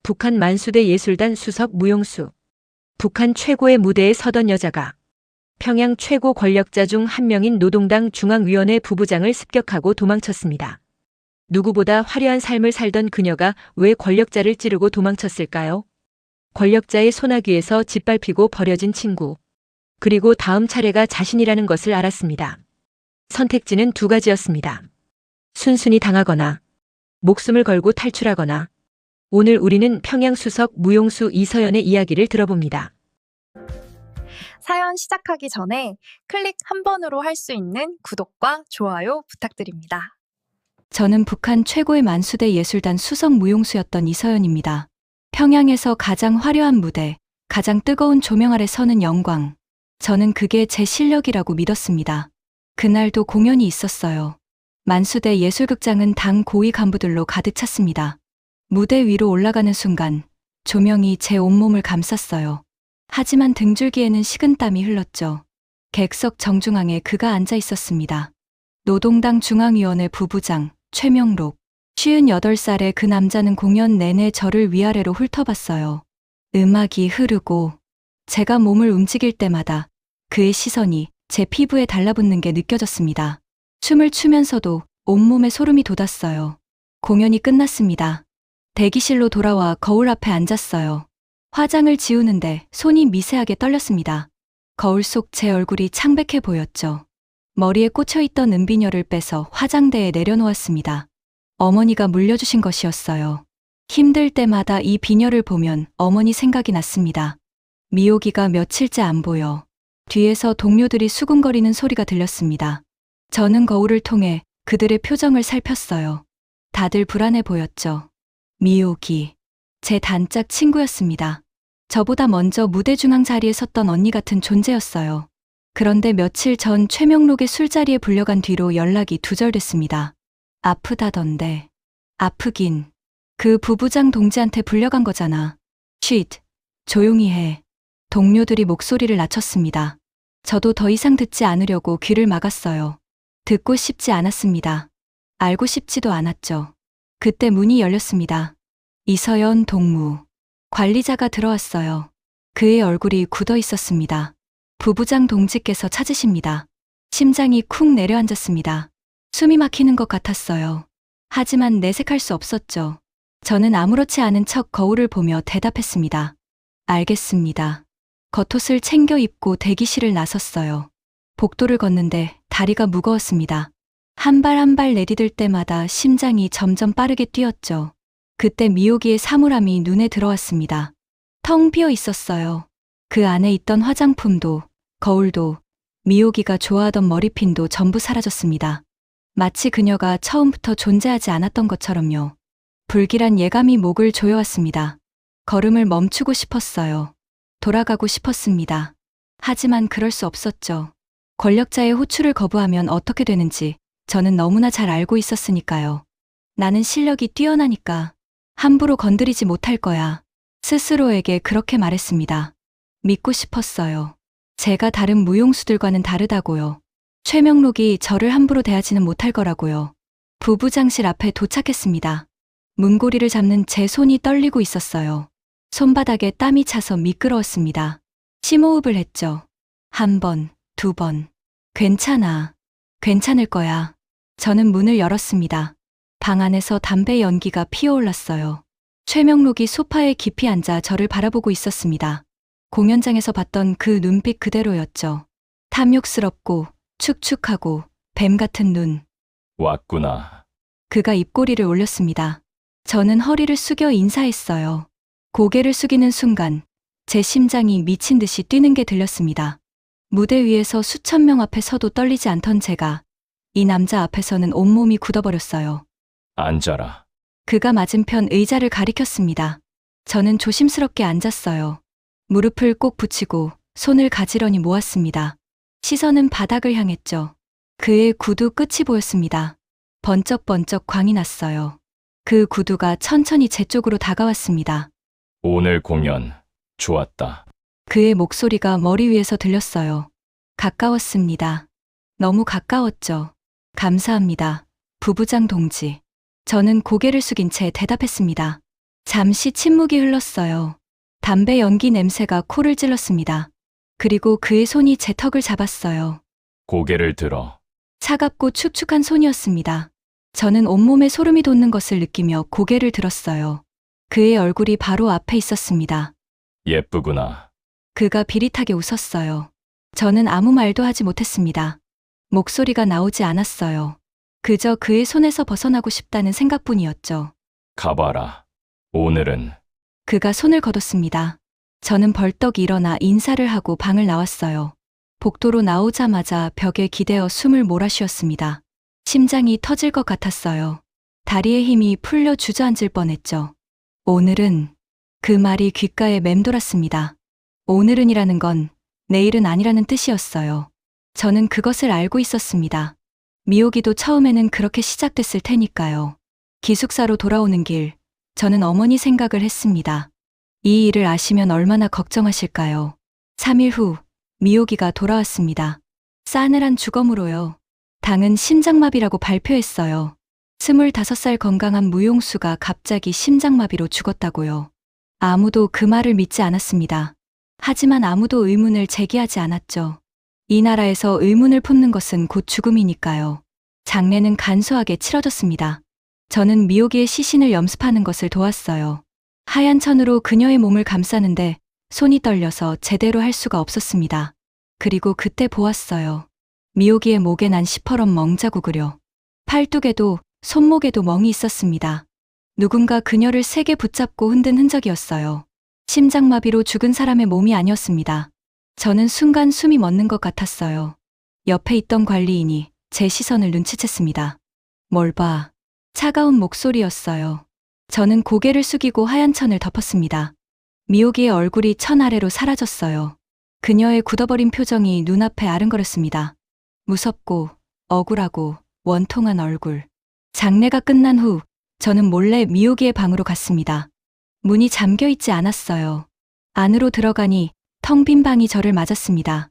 북한 만수대 예술단 수석 무용수. 북한 최고의 무대에 서던 여자가 평양 최고 권력자 중 한 명인 노동당 중앙위원회 부부장을 습격하고 도망쳤습니다. 누구보다 화려한 삶을 살던 그녀가 왜 권력자를 찌르고 도망쳤을까요? 권력자의 소나귀에서 짓밟히고 버려진 친구. 그리고 다음 차례가 자신이라는 것을 알았습니다. 선택지는 두 가지였습니다. 순순히 당하거나 목숨을 걸고 탈출하거나. 오늘 우리는 평양 수석 무용수 이서연의 이야기를 들어봅니다. 사연 시작하기 전에 클릭 한 번으로 할 수 있는 구독과 좋아요 부탁드립니다. 저는 북한 최고의 만수대 예술단 수석 무용수였던 이서연입니다. 평양에서 가장 화려한 무대, 가장 뜨거운 조명 아래 서는 영광. 저는 그게 제 실력이라고 믿었습니다. 그날도 공연이 있었어요. 만수대 예술극장은 당 고위 간부들로 가득 찼습니다. 무대 위로 올라가는 순간 조명이 제 온몸을 감쌌어요. 하지만 등줄기에는 식은땀이 흘렀죠. 객석 정중앙에 그가 앉아 있었습니다. 노동당 중앙위원회 부부장 최명록. 58살의 그 남자는 공연 내내 저를 위아래로 훑어봤어요. 음악이 흐르고 제가 몸을 움직일 때마다 그의 시선이 제 피부에 달라붙는 게 느껴졌습니다. 춤을 추면서도 온몸에 소름이 돋았어요. 공연이 끝났습니다. 대기실로 돌아와 거울 앞에 앉았어요. 화장을 지우는데 손이 미세하게 떨렸습니다. 거울 속 제 얼굴이 창백해 보였죠. 머리에 꽂혀있던 은비녀를 빼서 화장대에 내려놓았습니다. 어머니가 물려주신 것이었어요. 힘들 때마다 이 비녀를 보면 어머니 생각이 났습니다. 미호기가 며칠째 안 보여. 뒤에서 동료들이 수군거리는 소리가 들렸습니다. 저는 거울을 통해 그들의 표정을 살폈어요. 다들 불안해 보였죠. 미호기, 제 단짝 친구였습니다. 저보다 먼저 무대 중앙 자리에 섰던 언니 같은 존재였어요. 그런데 며칠 전 최명록의 술자리에 불려간 뒤로 연락이 두절됐습니다. 아프다던데. 아프긴. 그 부부장 동지한테 불려간 거잖아. 쉿. 조용히 해. 동료들이 목소리를 낮췄습니다. 저도 더 이상 듣지 않으려고 귀를 막았어요. 듣고 싶지 않았습니다. 알고 싶지도 않았죠. 그때 문이 열렸습니다. 이서연 동무. 관리자가 들어왔어요. 그의 얼굴이 굳어 있었습니다. 부부장 동지께서 찾으십니다. 심장이 쿵 내려앉았습니다. 숨이 막히는 것 같았어요. 하지만 내색할 수 없었죠. 저는 아무렇지 않은 척 거울을 보며 대답했습니다. 알겠습니다. 겉옷을 챙겨 입고 대기실을 나섰어요. 복도를 걷는데 다리가 무거웠습니다. 한 발 한 발 내디딜 때마다 심장이 점점 빠르게 뛰었죠. 그때 미호기의 사물함이 눈에 들어왔습니다. 텅 비어 있었어요. 그 안에 있던 화장품도, 거울도, 미호기가 좋아하던 머리핀도 전부 사라졌습니다. 마치 그녀가 처음부터 존재하지 않았던 것처럼요. 불길한 예감이 목을 조여왔습니다. 걸음을 멈추고 싶었어요. 돌아가고 싶었습니다. 하지만 그럴 수 없었죠. 권력자의 호출을 거부하면 어떻게 되는지 저는 너무나 잘 알고 있었으니까요. 나는 실력이 뛰어나니까 함부로 건드리지 못할 거야. 스스로에게 그렇게 말했습니다. 믿고 싶었어요. 제가 다른 무용수들과는 다르다고요. 최명록이 저를 함부로 대하지는 못할 거라고요. 부부장실 앞에 도착했습니다. 문고리를 잡는 제 손이 떨리고 있었어요. 손바닥에 땀이 차서 미끄러웠습니다. 심호흡을 했죠. 한 번, 두 번. 괜찮아. 괜찮을 거야. 저는 문을 열었습니다. 방 안에서 담배 연기가 피어올랐어요. 최명록이 소파에 깊이 앉아 저를 바라보고 있었습니다. 공연장에서 봤던 그 눈빛 그대로였죠. 탐욕스럽고 축축하고 뱀 같은 눈. 왔구나. 그가 입꼬리를 올렸습니다. 저는 허리를 숙여 인사했어요. 고개를 숙이는 순간 제 심장이 미친 듯이 뛰는 게 들렸습니다. 무대 위에서 수천 명 앞에 서도 떨리지 않던 제가 이 남자 앞에서는 온몸이 굳어버렸어요. 앉아라. 그가 맞은편 의자를 가리켰습니다. 저는 조심스럽게 앉았어요. 무릎을 꼭 붙이고 손을 가지런히 모았습니다. 시선은 바닥을 향했죠. 그의 구두 끝이 보였습니다. 번쩍번쩍 광이 났어요. 그 구두가 천천히 제 쪽으로 다가왔습니다. 오늘 공연 좋았다. 그의 목소리가 머리 위에서 들렸어요. 가까웠습니다. 너무 가까웠죠. 감사합니다. 부부장 동지. 저는 고개를 숙인 채 대답했습니다. 잠시 침묵이 흘렀어요. 담배 연기 냄새가 코를 찔렀습니다. 그리고 그의 손이 제 턱을 잡았어요. 고개를 들어. 차갑고 축축한 손이었습니다. 저는 온몸에 소름이 돋는 것을 느끼며 고개를 들었어요. 그의 얼굴이 바로 앞에 있었습니다. 예쁘구나. 그가 비릿하게 웃었어요. 저는 아무 말도 하지 못했습니다. 목소리가 나오지 않았어요. 그저 그의 손에서 벗어나고 싶다는 생각뿐이었죠. 가봐라. 오늘은 그가 손을 거뒀습니다. 저는 벌떡 일어나 인사를 하고 방을 나왔어요. 복도로 나오자마자 벽에 기대어 숨을 몰아쉬었습니다. 심장이 터질 것 같았어요. 다리에 힘이 풀려 주저앉을 뻔했죠. 오늘은 그 말이 귓가에 맴돌았습니다. 오늘은이라는 건 내일은 아니라는 뜻이었어요. 저는 그것을 알고 있었습니다. 미호기도 처음에는 그렇게 시작됐을 테니까요. 기숙사로 돌아오는 길, 저는 어머니 생각을 했습니다. 이 일을 아시면 얼마나 걱정하실까요? 3일 후, 미호기가 돌아왔습니다. 싸늘한 주검으로요. 당은 심장마비라고 발표했어요. 25살 건강한 무용수가 갑자기 심장마비로 죽었다고요. 아무도 그 말을 믿지 않았습니다. 하지만 아무도 의문을 제기하지 않았죠. 이 나라에서 의문을 품는 것은 곧 죽음이니까요. 장례는 간소하게 치러졌습니다. 저는 미호기의 시신을 염습하는 것을 도왔어요. 하얀 천으로 그녀의 몸을 감싸는데 손이 떨려서 제대로 할 수가 없었습니다. 그리고 그때 보았어요. 미호기의 목에 난 시퍼런 멍자국으려. 팔뚝에도 손목에도 멍이 있었습니다. 누군가 그녀를 세게 붙잡고 흔든 흔적이었어요. 심장마비로 죽은 사람의 몸이 아니었습니다. 저는 순간 숨이 멎는 것 같았어요. 옆에 있던 관리인이 제 시선을 눈치챘습니다. 뭘 봐. 차가운 목소리였어요. 저는 고개를 숙이고 하얀 천을 덮었습니다. 미호기의 얼굴이 천 아래로 사라졌어요. 그녀의 굳어버린 표정이 눈앞에 아른거렸습니다. 무섭고 억울하고 원통한 얼굴. 장례가 끝난 후 저는 몰래 미호기의 방으로 갔습니다. 문이 잠겨 있지 않았어요. 안으로 들어가니 텅 빈 방이 저를 맞았습니다.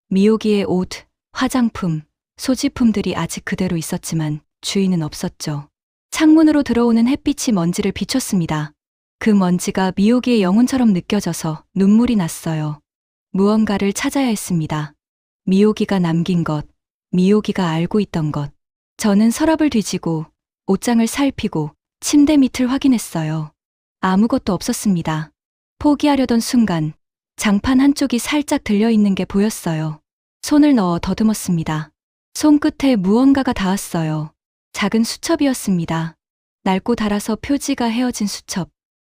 미호기의 옷, 화장품, 소지품들이 아직 그대로 있었지만 주인은 없었죠. 창문으로 들어오는 햇빛이 먼지를 비췄습니다. 그 먼지가 미호기의 영혼처럼 느껴져서 눈물이 났어요. 무언가를 찾아야 했습니다. 미호기가 남긴 것, 미호기가 알고 있던 것. 저는 서랍을 뒤지고 옷장을 살피고 침대 밑을 확인했어요. 아무것도 없었습니다. 포기하려던 순간 장판 한쪽이 살짝 들려있는 게 보였어요. 손을 넣어 더듬었습니다. 손끝에 무언가가 닿았어요. 작은 수첩이었습니다. 낡고 닳아서 표지가 헤어진 수첩.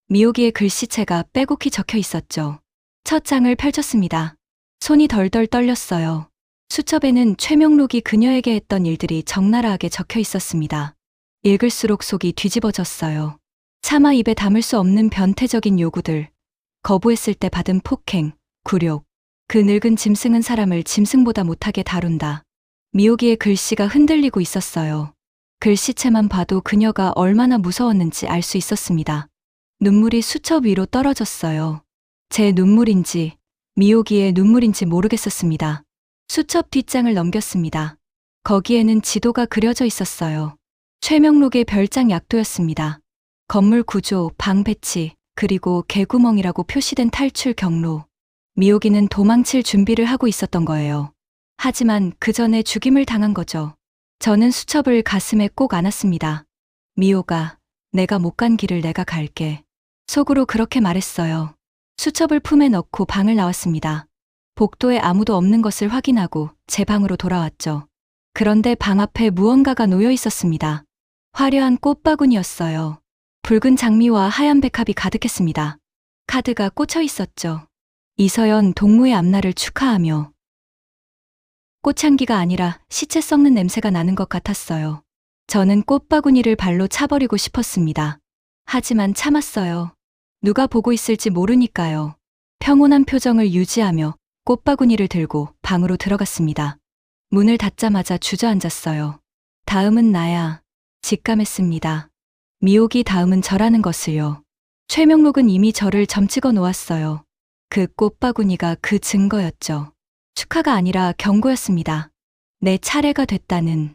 미호기의 글씨체가 빼곡히 적혀 있었죠. 첫 장을 펼쳤습니다. 손이 덜덜 떨렸어요. 수첩에는 최명록이 그녀에게 했던 일들이 적나라하게 적혀 있었습니다. 읽을수록 속이 뒤집어졌어요. 차마 입에 담을 수 없는 변태적인 요구들, 거부했을 때 받은 폭행, 굴욕, 그 늙은 짐승은 사람을 짐승보다 못하게 다룬다. 미호기의 글씨가 흔들리고 있었어요. 글씨체만 봐도 그녀가 얼마나 무서웠는지 알 수 있었습니다. 눈물이 수첩 위로 떨어졌어요. 제 눈물인지 미호기의 눈물인지 모르겠었습니다. 수첩 뒷장을 넘겼습니다. 거기에는 지도가 그려져 있었어요. 최명록의 별장 약도였습니다. 건물 구조, 방 배치, 그리고 개구멍이라고 표시된 탈출 경로. 미호기는 도망칠 준비를 하고 있었던 거예요. 하지만 그 전에 죽임을 당한 거죠. 저는 수첩을 가슴에 꼭 안았습니다. 미호가, 내가 못 간 길을 내가 갈게. 속으로 그렇게 말했어요. 수첩을 품에 넣고 방을 나왔습니다. 복도에 아무도 없는 것을 확인하고 제 방으로 돌아왔죠. 그런데 방 앞에 무언가가 놓여 있었습니다. 화려한 꽃바구니였어요. 붉은 장미와 하얀 백합이 가득했습니다. 카드가 꽂혀 있었죠. 이서연 동무의 앞날을 축하하며. 꽃향기가 아니라 시체 썩는 냄새가 나는 것 같았어요. 저는 꽃바구니를 발로 차버리고 싶었습니다. 하지만 참았어요. 누가 보고 있을지 모르니까요. 평온한 표정을 유지하며 꽃바구니를 들고 방으로 들어갔습니다. 문을 닫자마자 주저앉았어요. 다음은 나야. 직감했습니다. 미호기 다음은 저라는 것을요. 최명록은 이미 저를 점찍어 놓았어요. 그 꽃바구니가 그 증거였죠. 축하가 아니라 경고였습니다. 내 차례가 됐다는.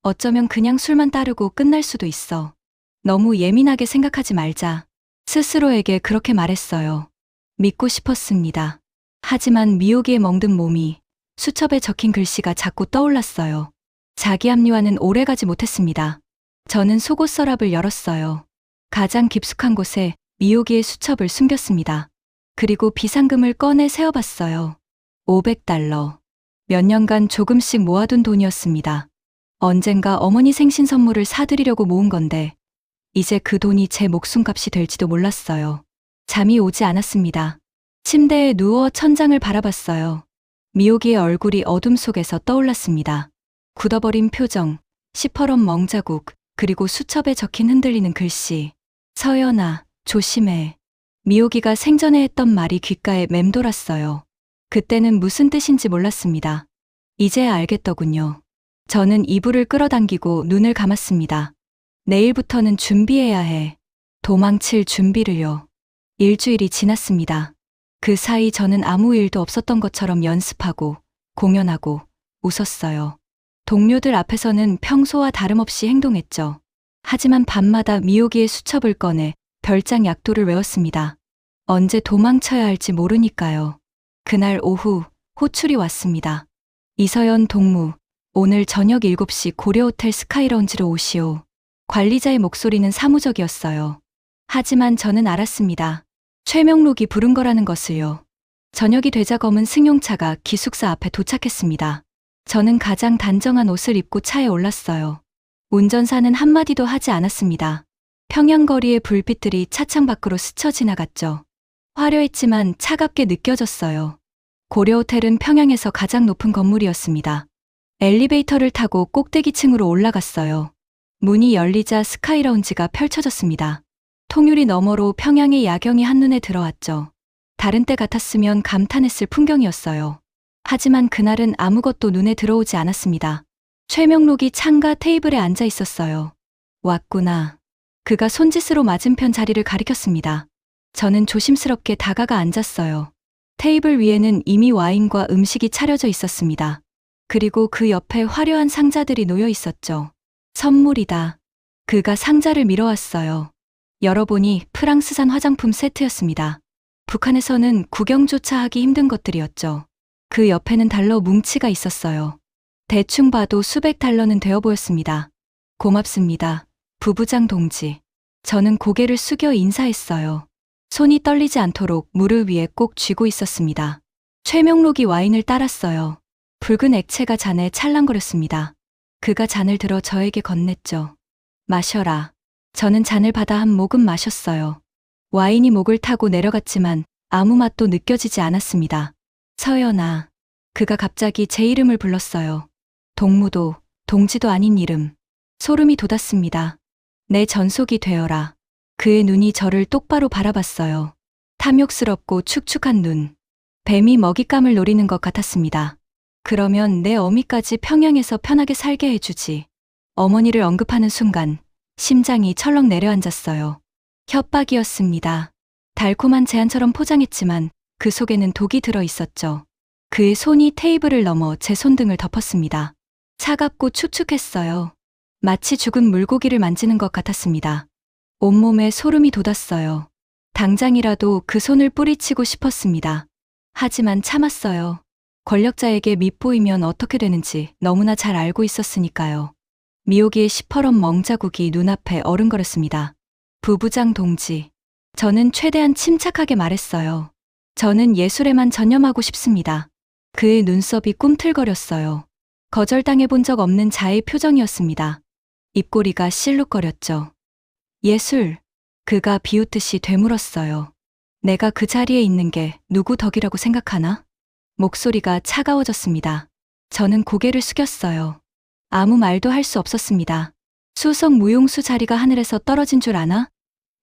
어쩌면 그냥 술만 따르고 끝날 수도 있어. 너무 예민하게 생각하지 말자. 스스로에게 그렇게 말했어요. 믿고 싶었습니다. 하지만 미오기에 멍든 몸이 수첩에 적힌 글씨가 자꾸 떠올랐어요. 자기 합리화는 오래가지 못했습니다. 저는 속옷 서랍을 열었어요. 가장 깊숙한 곳에 미오기의 수첩을 숨겼습니다. 그리고 비상금을 꺼내 세어봤어요. 500달러. 몇 년간 조금씩 모아둔 돈이었습니다. 언젠가 어머니 생신 선물을 사드리려고 모은 건데 이제 그 돈이 제 목숨값이 될지도 몰랐어요. 잠이 오지 않았습니다. 침대에 누워 천장을 바라봤어요. 미오기의 얼굴이 어둠 속에서 떠올랐습니다. 굳어버린 표정, 시퍼런 멍자국, 그리고 수첩에 적힌 흔들리는 글씨. 서연아, 조심해. 미오기가 생전에 했던 말이 귓가에 맴돌았어요. 그때는 무슨 뜻인지 몰랐습니다. 이제야 알겠더군요. 저는 이불을 끌어당기고 눈을 감았습니다. 내일부터는 준비해야 해. 도망칠 준비를요. 일주일이 지났습니다. 그 사이 저는 아무 일도 없었던 것처럼 연습하고, 공연하고, 웃었어요. 동료들 앞에서는 평소와 다름없이 행동했죠. 하지만 밤마다 미오기의 수첩을 꺼내 별장 약도를 외웠습니다. 언제 도망쳐야 할지 모르니까요. 그날 오후 호출이 왔습니다. 이서연 동무, 오늘 저녁 7시 고려호텔 스카이라운지로 오시오. 관리자의 목소리는 사무적이었어요. 하지만 저는 알았습니다. 최명록이 부른 거라는 것을요. 저녁이 되자 검은 승용차가 기숙사 앞에 도착했습니다. 저는 가장 단정한 옷을 입고 차에 올랐어요. 운전사는 한마디도 하지 않았습니다. 평양거리의 불빛들이 차창 밖으로 스쳐 지나갔죠. 화려했지만 차갑게 느껴졌어요. 고려호텔은 평양에서 가장 높은 건물이었습니다. 엘리베이터를 타고 꼭대기층으로 올라갔어요. 문이 열리자 스카이라운지가 펼쳐졌습니다. 통유리 너머로 평양의 야경이 한눈에 들어왔죠. 다른 때 같았으면 감탄했을 풍경이었어요. 하지만 그날은 아무것도 눈에 들어오지 않았습니다. 최명록이 창가 테이블에 앉아 있었어요. 왔구나. 그가 손짓으로 맞은편 자리를 가리켰습니다. 저는 조심스럽게 다가가 앉았어요. 테이블 위에는 이미 와인과 음식이 차려져 있었습니다. 그리고 그 옆에 화려한 상자들이 놓여 있었죠. 선물이다. 그가 상자를 밀어왔어요. 열어보니 프랑스산 화장품 세트였습니다. 북한에서는 구경조차 하기 힘든 것들이었죠. 그 옆에는 달러 뭉치가 있었어요. 대충 봐도 수백 달러는 되어 보였습니다. 고맙습니다. 부부장 동지. 저는 고개를 숙여 인사했어요. 손이 떨리지 않도록 무릎 위에 꼭 쥐고 있었습니다. 최명록이 와인을 따랐어요. 붉은 액체가 잔에 찰랑거렸습니다. 그가 잔을 들어 저에게 건넸죠. 마셔라. 저는 잔을 받아 한 모금 마셨어요. 와인이 목을 타고 내려갔지만 아무 맛도 느껴지지 않았습니다. 서연아. 그가 갑자기 제 이름을 불렀어요. 동무도, 동지도 아닌 이름. 소름이 돋았습니다. 내 전속이 되어라. 그의 눈이 저를 똑바로 바라봤어요. 탐욕스럽고 축축한 눈. 뱀이 먹잇감을 노리는 것 같았습니다. 그러면 내 어미까지 평양에서 편하게 살게 해주지. 어머니를 언급하는 순간 심장이 철렁 내려앉았어요. 협박이었습니다. 달콤한 제안처럼 포장했지만 그 속에는 독이 들어 있었죠. 그의 손이 테이블을 넘어 제 손등을 덮었습니다. 차갑고 축축했어요. 마치 죽은 물고기를 만지는 것 같았습니다. 온몸에 소름이 돋았어요. 당장이라도 그 손을 뿌리치고 싶었습니다. 하지만 참았어요. 권력자에게 밉보이면 어떻게 되는지 너무나 잘 알고 있었으니까요. 미오기의 시퍼런 멍자국이 눈앞에 어른거렸습니다. 부부장 동지. 저는 최대한 침착하게 말했어요. 저는 예술에만 전념하고 싶습니다. 그의 눈썹이 꿈틀거렸어요. 거절당해 본 적 없는 자의 표정이었습니다. 입꼬리가 실룩거렸죠. 예술. 그가 비웃듯이 되물었어요. 내가 그 자리에 있는 게 누구 덕이라고 생각하나? 목소리가 차가워졌습니다. 저는 고개를 숙였어요. 아무 말도 할 수 없었습니다. 수석 무용수 자리가 하늘에서 떨어진 줄 아나?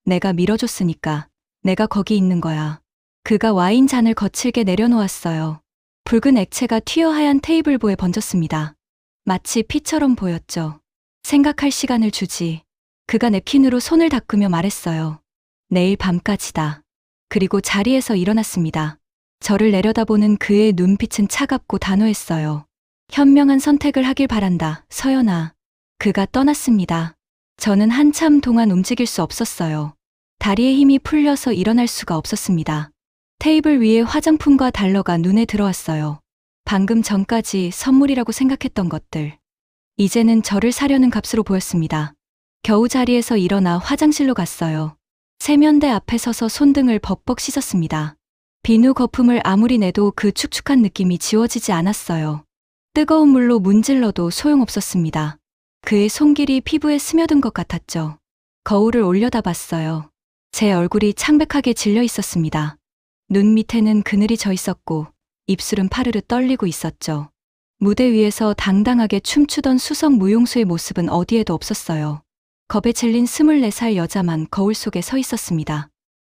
내가 밀어줬으니까 내가 거기 있는 거야. 그가 와인 잔을 거칠게 내려놓았어요. 붉은 액체가 튀어 하얀 테이블보에 번졌습니다. 마치 피처럼 보였죠. 생각할 시간을 주지. 그가 냅킨으로 손을 닦으며 말했어요. 내일 밤까지다. 그리고 자리에서 일어났습니다. 저를 내려다보는 그의 눈빛은 차갑고 단호했어요. 현명한 선택을 하길 바란다, 서연아. 그가 떠났습니다. 저는 한참 동안 움직일 수 없었어요. 다리에 힘이 풀려서 일어날 수가 없었습니다. 테이블 위에 화장품과 달러가 눈에 들어왔어요. 방금 전까지 선물이라고 생각했던 것들. 이제는 저를 사려는 값으로 보였습니다. 겨우 자리에서 일어나 화장실로 갔어요. 세면대 앞에 서서 손등을 벅벅 씻었습니다. 비누 거품을 아무리 내도 그 축축한 느낌이 지워지지 않았어요. 뜨거운 물로 문질러도 소용없었습니다. 그의 손길이 피부에 스며든 것 같았죠. 거울을 올려다 봤어요. 제 얼굴이 창백하게 질려 있었습니다. 눈 밑에는 그늘이 져 있었고 입술은 파르르 떨리고 있었죠. 무대 위에서 당당하게 춤추던 수석 무용수의 모습은 어디에도 없었어요. 겁에 질린 24살 여자만 거울 속에 서 있었습니다.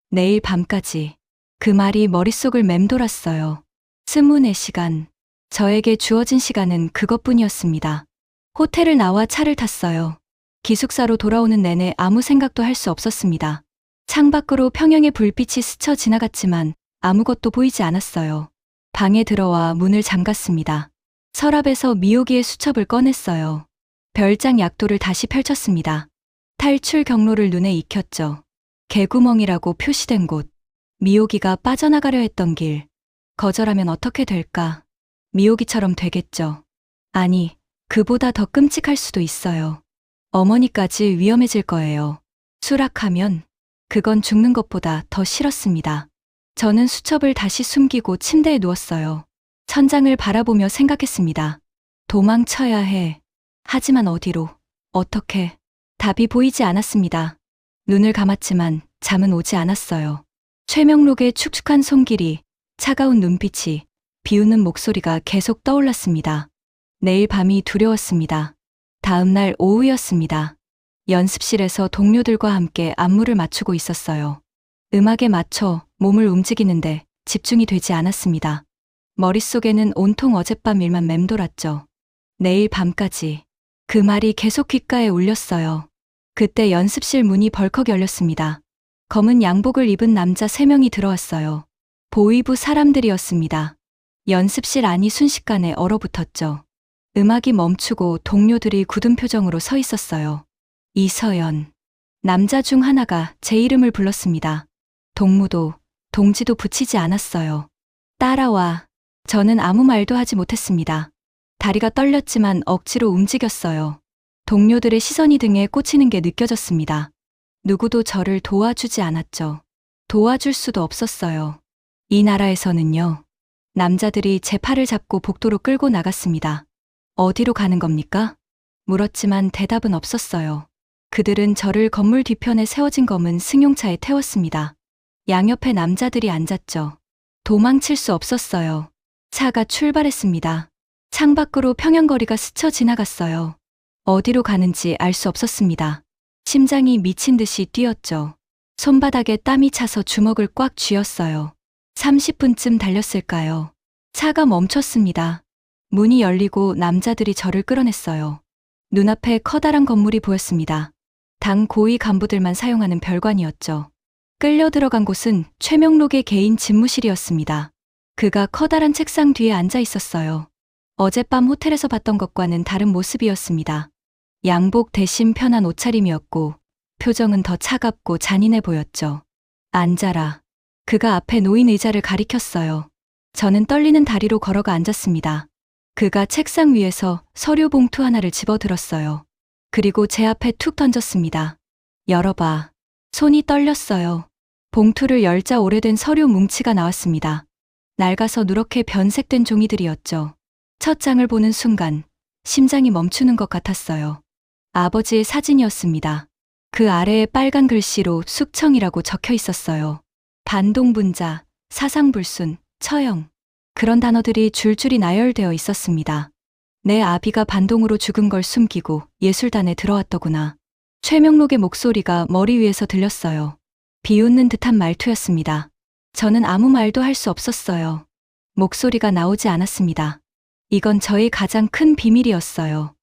내일 밤까지. 그 말이 머릿속을 맴돌았어요. 24시간. 저에게 주어진 시간은 그것뿐이었습니다. 호텔을 나와 차를 탔어요. 기숙사로 돌아오는 내내 아무 생각도 할 수 없었습니다. 창밖으로 평형의 불빛이 스쳐 지나갔지만 아무것도 보이지 않았어요. 방에 들어와 문을 잠갔습니다. 서랍에서 미요기의 수첩을 꺼냈어요. 별장 약도를 다시 펼쳤습니다. 탈출 경로를 눈에 익혔죠. 개구멍이라고 표시된 곳. 미요기가 빠져나가려 했던 길. 거절하면 어떻게 될까? 미요기처럼 되겠죠. 아니, 그보다 더 끔찍할 수도 있어요. 어머니까지 위험해질 거예요. 수락하면 그건 죽는 것보다 더 싫었습니다. 저는 수첩을 다시 숨기고 침대에 누웠어요. 천장을 바라보며 생각했습니다. 도망쳐야 해. 하지만 어디로? 어떻게? 답이 보이지 않았습니다. 눈을 감았지만 잠은 오지 않았어요. 최명록의 축축한 손길이, 차가운 눈빛이, 비웃는 목소리가 계속 떠올랐습니다. 내일 밤이 두려웠습니다. 다음 날 오후였습니다. 연습실에서 동료들과 함께 안무를 맞추고 있었어요. 음악에 맞춰 몸을 움직이는데 집중이 되지 않았습니다. 머릿속에는 온통 어젯밤 일만 맴돌았죠. 내일 밤까지. 그 말이 계속 귓가에 울렸어요. 그때 연습실 문이 벌컥 열렸습니다. 검은 양복을 입은 남자 3명이 들어왔어요. 보위부 사람들이었습니다. 연습실 안이 순식간에 얼어붙었죠. 음악이 멈추고 동료들이 굳은 표정으로 서 있었어요. 이서연. 남자 중 하나가 제 이름을 불렀습니다. 동무도, 동지도 붙이지 않았어요. 따라와. 저는 아무 말도 하지 못했습니다. 다리가 떨렸지만 억지로 움직였어요. 동료들의 시선이 등에 꽂히는 게 느껴졌습니다. 누구도 저를 도와주지 않았죠. 도와줄 수도 없었어요. 이 나라에서는요. 남자들이 제 팔을 잡고 복도로 끌고 나갔습니다. 어디로 가는 겁니까? 물었지만 대답은 없었어요. 그들은 저를 건물 뒤편에 세워진 검은 승용차에 태웠습니다. 양옆에 남자들이 앉았죠. 도망칠 수 없었어요. 차가 출발했습니다. 창밖으로 평양거리가 스쳐 지나갔어요. 어디로 가는지 알 수 없었습니다. 심장이 미친 듯이 뛰었죠. 손바닥에 땀이 차서 주먹을 꽉 쥐었어요. 30분쯤 달렸을까요? 차가 멈췄습니다. 문이 열리고 남자들이 저를 끌어냈어요. 눈앞에 커다란 건물이 보였습니다. 당 고위 간부들만 사용하는 별관이었죠. 끌려 들어간 곳은 최명록의 개인 집무실이었습니다. 그가 커다란 책상 뒤에 앉아 있었어요. 어젯밤 호텔에서 봤던 것과는 다른 모습이었습니다. 양복 대신 편한 옷차림이었고 표정은 더 차갑고 잔인해 보였죠. 앉아라. 그가 앞에 놓인 의자를 가리켰어요. 저는 떨리는 다리로 걸어가 앉았습니다. 그가 책상 위에서 서류 봉투 하나를 집어들었어요. 그리고 제 앞에 툭 던졌습니다. 열어봐. 손이 떨렸어요. 봉투를 열자 오래된 서류 뭉치가 나왔습니다. 낡아서 누렇게 변색된 종이들이었죠. 첫 장을 보는 순간 심장이 멈추는 것 같았어요. 아버지의 사진이었습니다. 그 아래에 빨간 글씨로 숙청이라고 적혀 있었어요. 반동분자, 사상불순, 처형. 그런 단어들이 줄줄이 나열되어 있었습니다. 내 아비가 반동으로 죽은 걸 숨기고 예술단에 들어왔더구나. 최명록의 목소리가 머리 위에서 들렸어요. 비웃는 듯한 말투였습니다. 저는 아무 말도 할 수 없었어요. 목소리가 나오지 않았습니다. 이건 저의 가장 큰 비밀이었어요.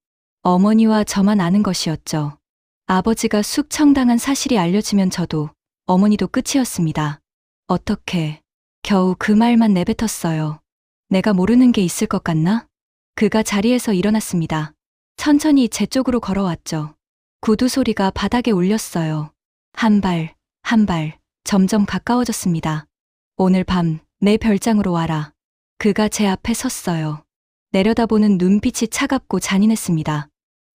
어머니와 저만 아는 것이었죠. 아버지가 숙청당한 사실이 알려지면 저도, 어머니도 끝이었습니다. 어떻게, 겨우 그 말만 내뱉었어요. 내가 모르는 게 있을 것 같나? 그가 자리에서 일어났습니다. 천천히 제 쪽으로 걸어왔죠. 구두 소리가 바닥에 울렸어요. 한 발, 한 발, 점점 가까워졌습니다. 오늘 밤 내 별장으로 와라. 그가 제 앞에 섰어요. 내려다보는 눈빛이 차갑고 잔인했습니다.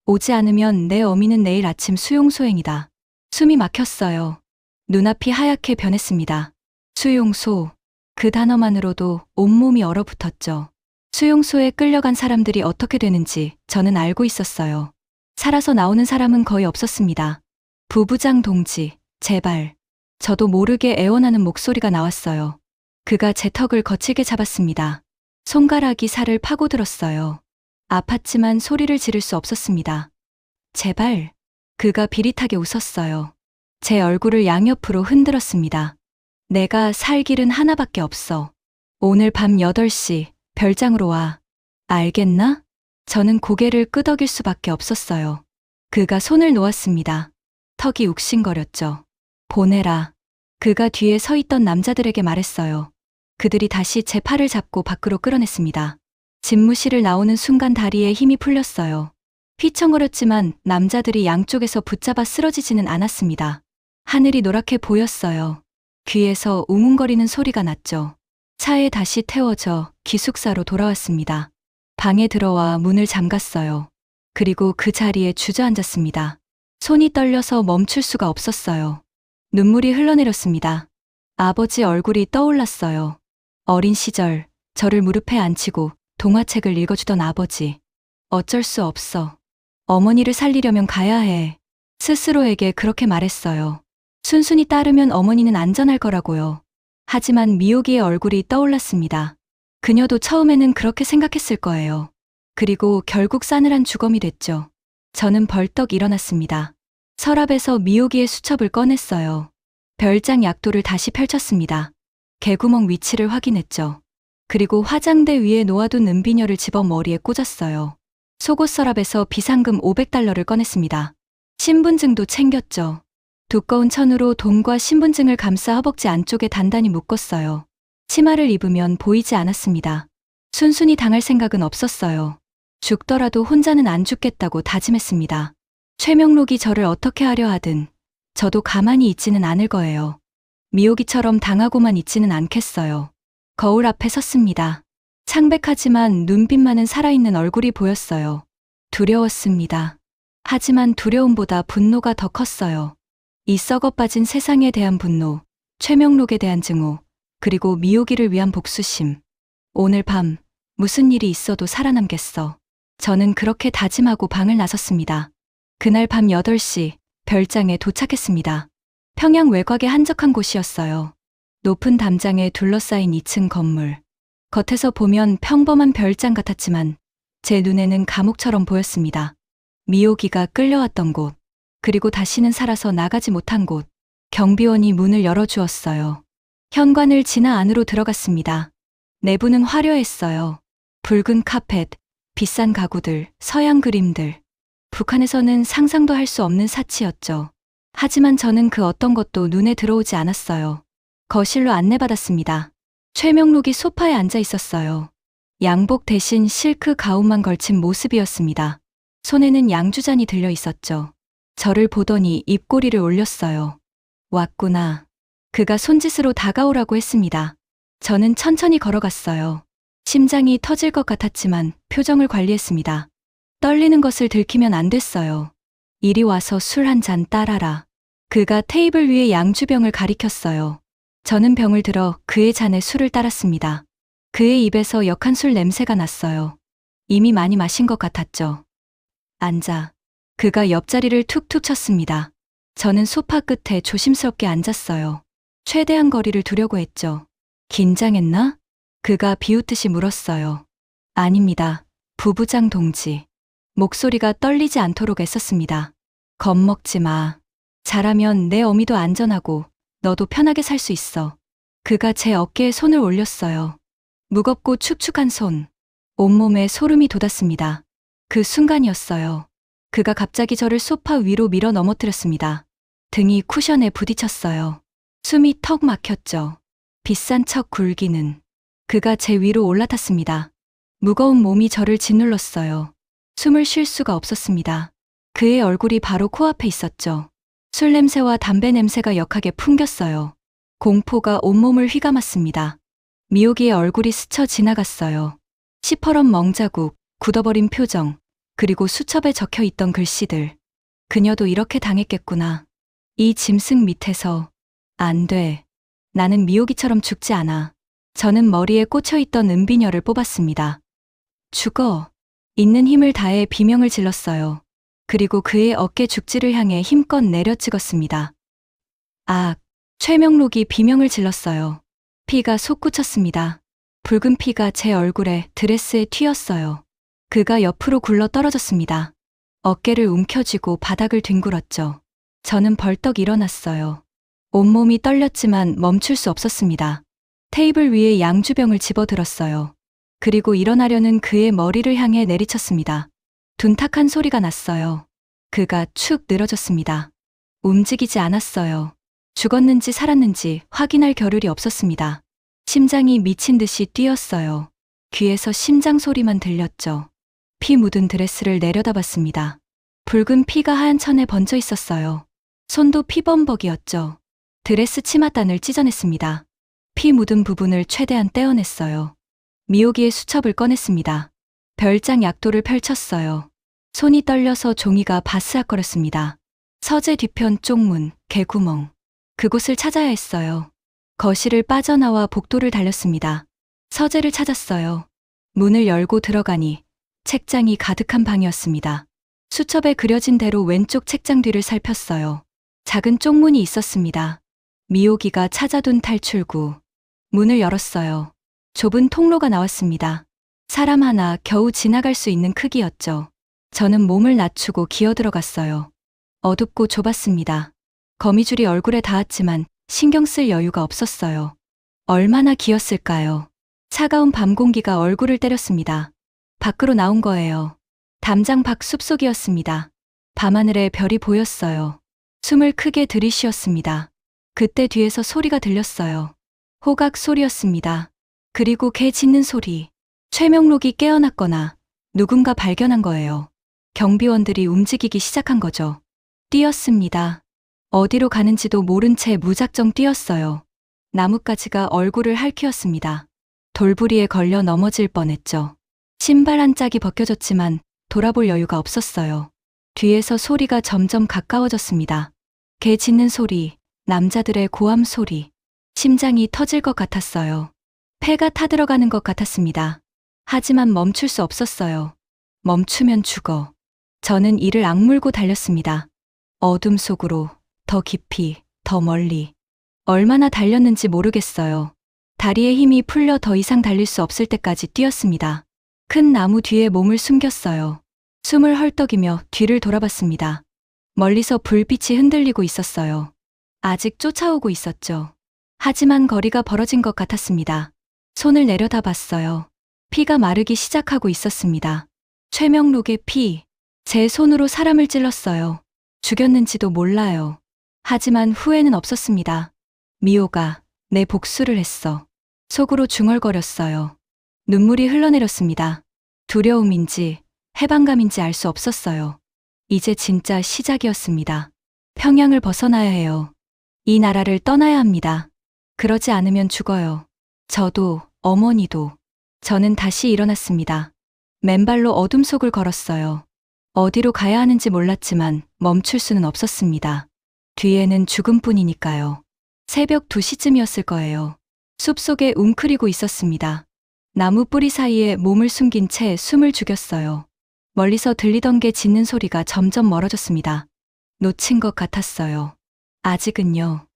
오지 않으면 내 어미는 내일 아침 수용소행이다. 숨이 막혔어요. 눈앞이 하얗게 변했습니다. 수용소. 그 단어만으로도 온몸이 얼어붙었죠. 수용소에 끌려간 사람들이 어떻게 되는지 저는 알고 있었어요. 살아서 나오는 사람은 거의 없었습니다. 부부장 동지, 제발. 저도 모르게 애원하는 목소리가 나왔어요. 그가 제 턱을 거칠게 잡았습니다. 손가락이 살을 파고들었어요. 아팠지만 소리를 지를 수 없었습니다. 제발. 그가 비릿하게 웃었어요. 제 얼굴을 양옆으로 흔들었습니다. 내가 살 길은 하나밖에 없어. 오늘 밤 8시 별장으로 와. 알겠나? 저는 고개를 끄덕일 수밖에 없었어요. 그가 손을 놓았습니다. 턱이 욱신거렸죠. 보내라. 그가 뒤에 서 있던 남자들에게 말했어요. 그들이 다시 제 팔을 잡고 밖으로 끌어냈습니다. 집무실을 나오는 순간 다리에 힘이 풀렸어요. 휘청거렸지만 남자들이 양쪽에서 붙잡아 쓰러지지는 않았습니다. 하늘이 노랗게 보였어요. 귀에서 웅웅거리는 소리가 났죠. 차에 다시 태워져 기숙사로 돌아왔습니다. 방에 들어와 문을 잠갔어요. 그리고 그 자리에 주저앉았습니다. 손이 떨려서 멈출 수가 없었어요. 눈물이 흘러내렸습니다. 아버지 얼굴이 떠올랐어요. 어린 시절 저를 무릎에 앉히고 동화책을 읽어주던 아버지. 어쩔 수 없어. 어머니를 살리려면 가야 해. 스스로에게 그렇게 말했어요. 순순히 따르면 어머니는 안전할 거라고요. 하지만 미호기의 얼굴이 떠올랐습니다. 그녀도 처음에는 그렇게 생각했을 거예요. 그리고 결국 싸늘한 주검이 됐죠. 저는 벌떡 일어났습니다. 서랍에서 미호기의 수첩을 꺼냈어요. 별장 약도를 다시 펼쳤습니다. 개구멍 위치를 확인했죠. 그리고 화장대 위에 놓아둔 은비녀를 집어 머리에 꽂았어요. 속옷 서랍에서 비상금 500달러를 꺼냈습니다. 신분증도 챙겼죠. 두꺼운 천으로 돈과 신분증을 감싸 허벅지 안쪽에 단단히 묶었어요. 치마를 입으면 보이지 않았습니다. 순순히 당할 생각은 없었어요. 죽더라도 혼자는 안 죽겠다고 다짐했습니다. 최명록이 저를 어떻게 하려 하든 저도 가만히 있지는 않을 거예요. 미호기처럼 당하고만 있지는 않겠어요. 거울 앞에 섰습니다. 창백하지만 눈빛만은 살아있는 얼굴이 보였어요. 두려웠습니다. 하지만 두려움보다 분노가 더 컸어요. 이 썩어빠진 세상에 대한 분노, 최명록에 대한 증오, 그리고 미호기를 위한 복수심. 오늘 밤 무슨 일이 있어도 살아남겠어. 저는 그렇게 다짐하고 방을 나섰습니다. 그날 밤 8시 별장에 도착했습니다. 평양 외곽의 한적한 곳이었어요. 높은 담장에 둘러싸인 2층 건물. 겉에서 보면 평범한 별장 같았지만 제 눈에는 감옥처럼 보였습니다. 미호기가 끌려왔던 곳, 그리고 다시는 살아서 나가지 못한 곳. 경비원이 문을 열어주었어요. 현관을 지나 안으로 들어갔습니다. 내부는 화려했어요. 붉은 카펫, 비싼 가구들, 서양 그림들. 북한에서는 상상도 할 수 없는 사치였죠. 하지만 저는 그 어떤 것도 눈에 들어오지 않았어요. 거실로 안내받았습니다. 최명록이 소파에 앉아 있었어요. 양복 대신 실크 가운만 걸친 모습이었습니다. 손에는 양주잔이 들려 있었죠. 저를 보더니 입꼬리를 올렸어요. 왔구나. 그가 손짓으로 다가오라고 했습니다. 저는 천천히 걸어갔어요. 심장이 터질 것 같았지만 표정을 관리했습니다. 떨리는 것을 들키면 안 됐어요. 이리 와서 술 한 잔 따라라. 그가 테이블 위에 양주병을 가리켰어요. 저는 병을 들어 그의 잔에 술을 따랐습니다. 그의 입에서 역한 술 냄새가 났어요. 이미 많이 마신 것 같았죠. 앉아. 그가 옆자리를 툭툭 쳤습니다. 저는 소파 끝에 조심스럽게 앉았어요. 최대한 거리를 두려고 했죠. 긴장했나? 그가 비웃듯이 물었어요. 아닙니다. 부부장 동지. 목소리가 떨리지 않도록 애썼습니다. 겁먹지 마. 잘하면 내 어미도 안전하고 너도 편하게 살 수 있어. 그가 제 어깨에 손을 올렸어요. 무겁고 축축한 손. 온몸에 소름이 돋았습니다. 그 순간이었어요. 그가 갑자기 저를 소파 위로 밀어 넘어뜨렸습니다. 등이 쿠션에 부딪혔어요. 숨이 턱 막혔죠. 비싼 척 굴기는. 그가 제 위로 올라탔습니다. 무거운 몸이 저를 짓눌렀어요. 숨을 쉴 수가 없었습니다. 그의 얼굴이 바로 코앞에 있었죠. 술 냄새와 담배 냄새가 역하게 풍겼어요. 공포가 온몸을 휘감았습니다. 미옥이의 얼굴이 스쳐 지나갔어요. 시퍼런 멍자국, 굳어버린 표정, 그리고 수첩에 적혀 있던 글씨들. 그녀도 이렇게 당했겠구나. 이 짐승 밑에서. 안 돼. 나는 미옥이처럼 죽지 않아. 저는 머리에 꽂혀있던 은비녀를 뽑았습니다. 죽어. 있는 힘을 다해 비명을 질렀어요. 그리고 그의 어깨 죽지를 향해 힘껏 내려 찍었습니다. 최명록이 비명을 질렀어요. 피가 솟구쳤습니다. 붉은 피가 제 얼굴에 드레스에 튀었어요. 그가 옆으로 굴러 떨어졌습니다. 어깨를 움켜쥐고 바닥을 뒹굴었죠. 저는 벌떡 일어났어요. 온몸이 떨렸지만 멈출 수 없었습니다. 테이블 위에 양주병을 집어들었어요. 그리고 일어나려는 그의 머리를 향해 내리쳤습니다. 둔탁한 소리가 났어요. 그가 축 늘어졌습니다. 움직이지 않았어요. 죽었는지 살았는지 확인할 겨를이 없었습니다. 심장이 미친 듯이 뛰었어요. 귀에서 심장 소리만 들렸죠. 피 묻은 드레스를 내려다봤습니다. 붉은 피가 하얀 천에 번져 있었어요. 손도 피범벅이었죠. 드레스 치맛단을 찢어냈습니다. 피 묻은 부분을 최대한 떼어냈어요. 미옥이의 수첩을 꺼냈습니다. 별장 약도를 펼쳤어요. 손이 떨려서 종이가 바스락거렸습니다. 서재 뒤편 쪽문, 개구멍. 그곳을 찾아야 했어요. 거실을 빠져나와 복도를 달렸습니다. 서재를 찾았어요. 문을 열고 들어가니 책장이 가득한 방이었습니다. 수첩에 그려진 대로 왼쪽 책장 뒤를 살폈어요. 작은 쪽문이 있었습니다. 미옥이가 찾아둔 탈출구. 문을 열었어요. 좁은 통로가 나왔습니다. 사람 하나 겨우 지나갈 수 있는 크기였죠. 저는 몸을 낮추고 기어 들어갔어요. 어둡고 좁았습니다. 거미줄이 얼굴에 닿았지만 신경 쓸 여유가 없었어요. 얼마나 기었을까요? 차가운 밤 공기가 얼굴을 때렸습니다. 밖으로 나온 거예요. 담장 밖 숲속이었습니다. 밤하늘에 별이 보였어요. 숨을 크게 들이쉬었습니다. 그때 뒤에서 소리가 들렸어요. 호각 소리였습니다. 그리고 개 짖는 소리. 최명록이 깨어났거나 누군가 발견한 거예요. 경비원들이 움직이기 시작한 거죠. 뛰었습니다. 어디로 가는지도 모른 채 무작정 뛰었어요. 나뭇가지가 얼굴을 핥히었습니다. 돌부리에 걸려 넘어질 뻔했죠. 신발 한 짝이 벗겨졌지만 돌아볼 여유가 없었어요. 뒤에서 소리가 점점 가까워졌습니다. 개 짖는 소리, 남자들의 고함 소리. 심장이 터질 것 같았어요. 폐가 타들어가는 것 같았습니다. 하지만 멈출 수 없었어요. 멈추면 죽어. 저는 이를 악물고 달렸습니다. 어둠 속으로, 더 깊이, 더 멀리. 얼마나 달렸는지 모르겠어요. 다리에 힘이 풀려 더 이상 달릴 수 없을 때까지 뛰었습니다. 큰 나무 뒤에 몸을 숨겼어요. 숨을 헐떡이며 뒤를 돌아봤습니다. 멀리서 불빛이 흔들리고 있었어요. 아직 쫓아오고 있었죠. 하지만 거리가 벌어진 것 같았습니다. 손을 내려다 봤어요. 피가 마르기 시작하고 있었습니다. 최명록의 피. 제 손으로 사람을 찔렀어요. 죽였는지도 몰라요. 하지만 후회는 없었습니다. 미호가 내 복수를 했어. 속으로 중얼거렸어요. 눈물이 흘러내렸습니다. 두려움인지 해방감인지 알 수 없었어요. 이제 진짜 시작이었습니다. 평양을 벗어나야 해요. 이 나라를 떠나야 합니다. 그러지 않으면 죽어요. 저도, 어머니도. 저는 다시 일어났습니다. 맨발로 어둠 속을 걸었어요. 어디로 가야 하는지 몰랐지만 멈출 수는 없었습니다. 뒤에는 죽음뿐이니까요. 새벽 2시쯤이었을 거예요. 숲속에 웅크리고 있었습니다. 나무 뿌리 사이에 몸을 숨긴 채 숨을 죽였어요. 멀리서 들리던 게 짖는 소리가 점점 멀어졌습니다. 놓친 것 같았어요. 아직은요.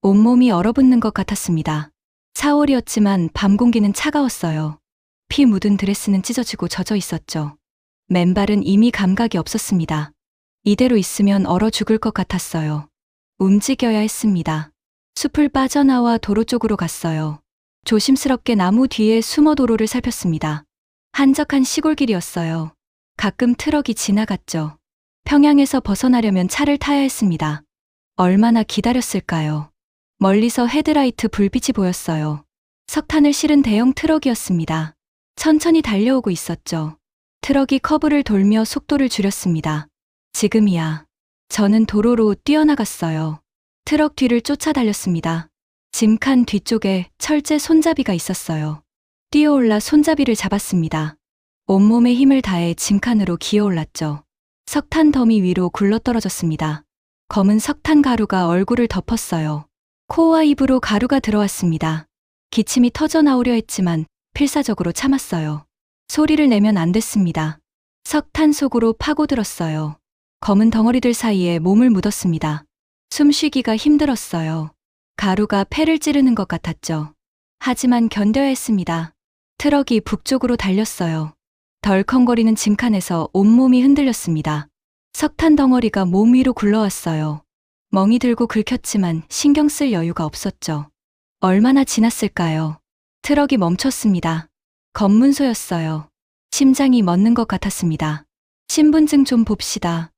온몸이 얼어붙는 것 같았습니다. 4월이었지만 밤 공기는 차가웠어요. 피 묻은 드레스는 찢어지고 젖어 있었죠. 맨발은 이미 감각이 없었습니다. 이대로 있으면 얼어 죽을 것 같았어요. 움직여야 했습니다. 숲을 빠져나와 도로 쪽으로 갔어요. 조심스럽게 나무 뒤에 숨어 도로를 살폈습니다. 한적한 시골길이었어요. 가끔 트럭이 지나갔죠. 평양에서 벗어나려면 차를 타야 했습니다. 얼마나 기다렸을까요? 멀리서 헤드라이트 불빛이 보였어요. 석탄을 실은 대형 트럭이었습니다. 천천히 달려오고 있었죠. 트럭이 커브를 돌며 속도를 줄였습니다. 지금이야. 저는 도로로 뛰어나갔어요. 트럭 뒤를 쫓아달렸습니다. 짐칸 뒤쪽에 철제 손잡이가 있었어요. 뛰어올라 손잡이를 잡았습니다. 온몸에 힘을 다해 짐칸으로 기어올랐죠. 석탄 더미 위로 굴러떨어졌습니다. 검은 석탄 가루가 얼굴을 덮었어요. 코와 입으로 가루가 들어왔습니다. 기침이 터져 나오려 했지만 필사적으로 참았어요. 소리를 내면 안 됐습니다. 석탄 속으로 파고들었어요. 검은 덩어리들 사이에 몸을 묻었습니다. 숨쉬기가 힘들었어요. 가루가 폐를 찌르는 것 같았죠. 하지만 견뎌야 했습니다. 트럭이 북쪽으로 달렸어요. 덜컹거리는 짐칸에서 온몸이 흔들렸습니다. 석탄 덩어리가 몸 위로 굴러왔어요. 멍이 들고 긁혔지만 신경 쓸 여유가 없었죠. 얼마나 지났을까요? 트럭이 멈췄습니다. 검문소였어요. 심장이 멎는 것 같았습니다. 신분증 좀 봅시다.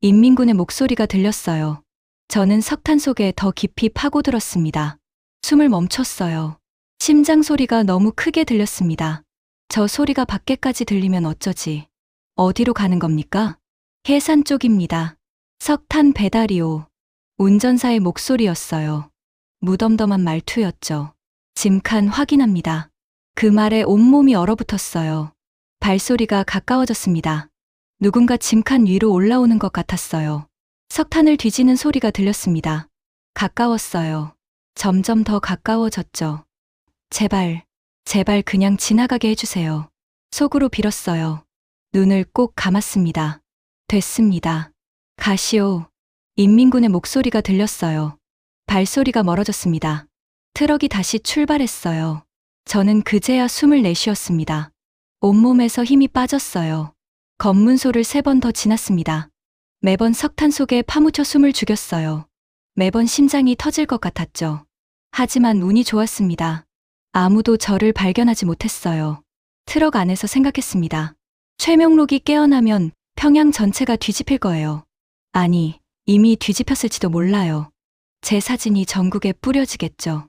인민군의 목소리가 들렸어요. 저는 석탄 속에 더 깊이 파고들었습니다. 숨을 멈췄어요. 심장 소리가 너무 크게 들렸습니다. 저 소리가 밖에까지 들리면 어쩌지? 어디로 가는 겁니까? 해산 쪽입니다. 석탄 배달이요. 운전사의 목소리였어요. 무덤덤한 말투였죠. 짐칸 확인합니다. 그 말에 온몸이 얼어붙었어요. 발소리가 가까워졌습니다. 누군가 짐칸 위로 올라오는 것 같았어요. 석탄을 뒤지는 소리가 들렸습니다. 가까웠어요. 점점 더 가까워졌죠. 제발, 제발 그냥 지나가게 해주세요. 속으로 빌었어요. 눈을 꼭 감았습니다. 됐습니다. 가시오. 인민군의 목소리가 들렸어요. 발소리가 멀어졌습니다. 트럭이 다시 출발했어요. 저는 그제야 숨을 내쉬었습니다. 온몸에서 힘이 빠졌어요. 검문소를 3번 더 지났습니다. 매번 석탄 속에 파묻혀 숨을 죽였어요. 매번 심장이 터질 것 같았죠. 하지만 운이 좋았습니다. 아무도 저를 발견하지 못했어요. 트럭 안에서 생각했습니다. 최명록이 깨어나면 평양 전체가 뒤집힐 거예요. 아니, 이미 뒤집혔을지도 몰라요. 제 사진이 전국에 뿌려지겠죠.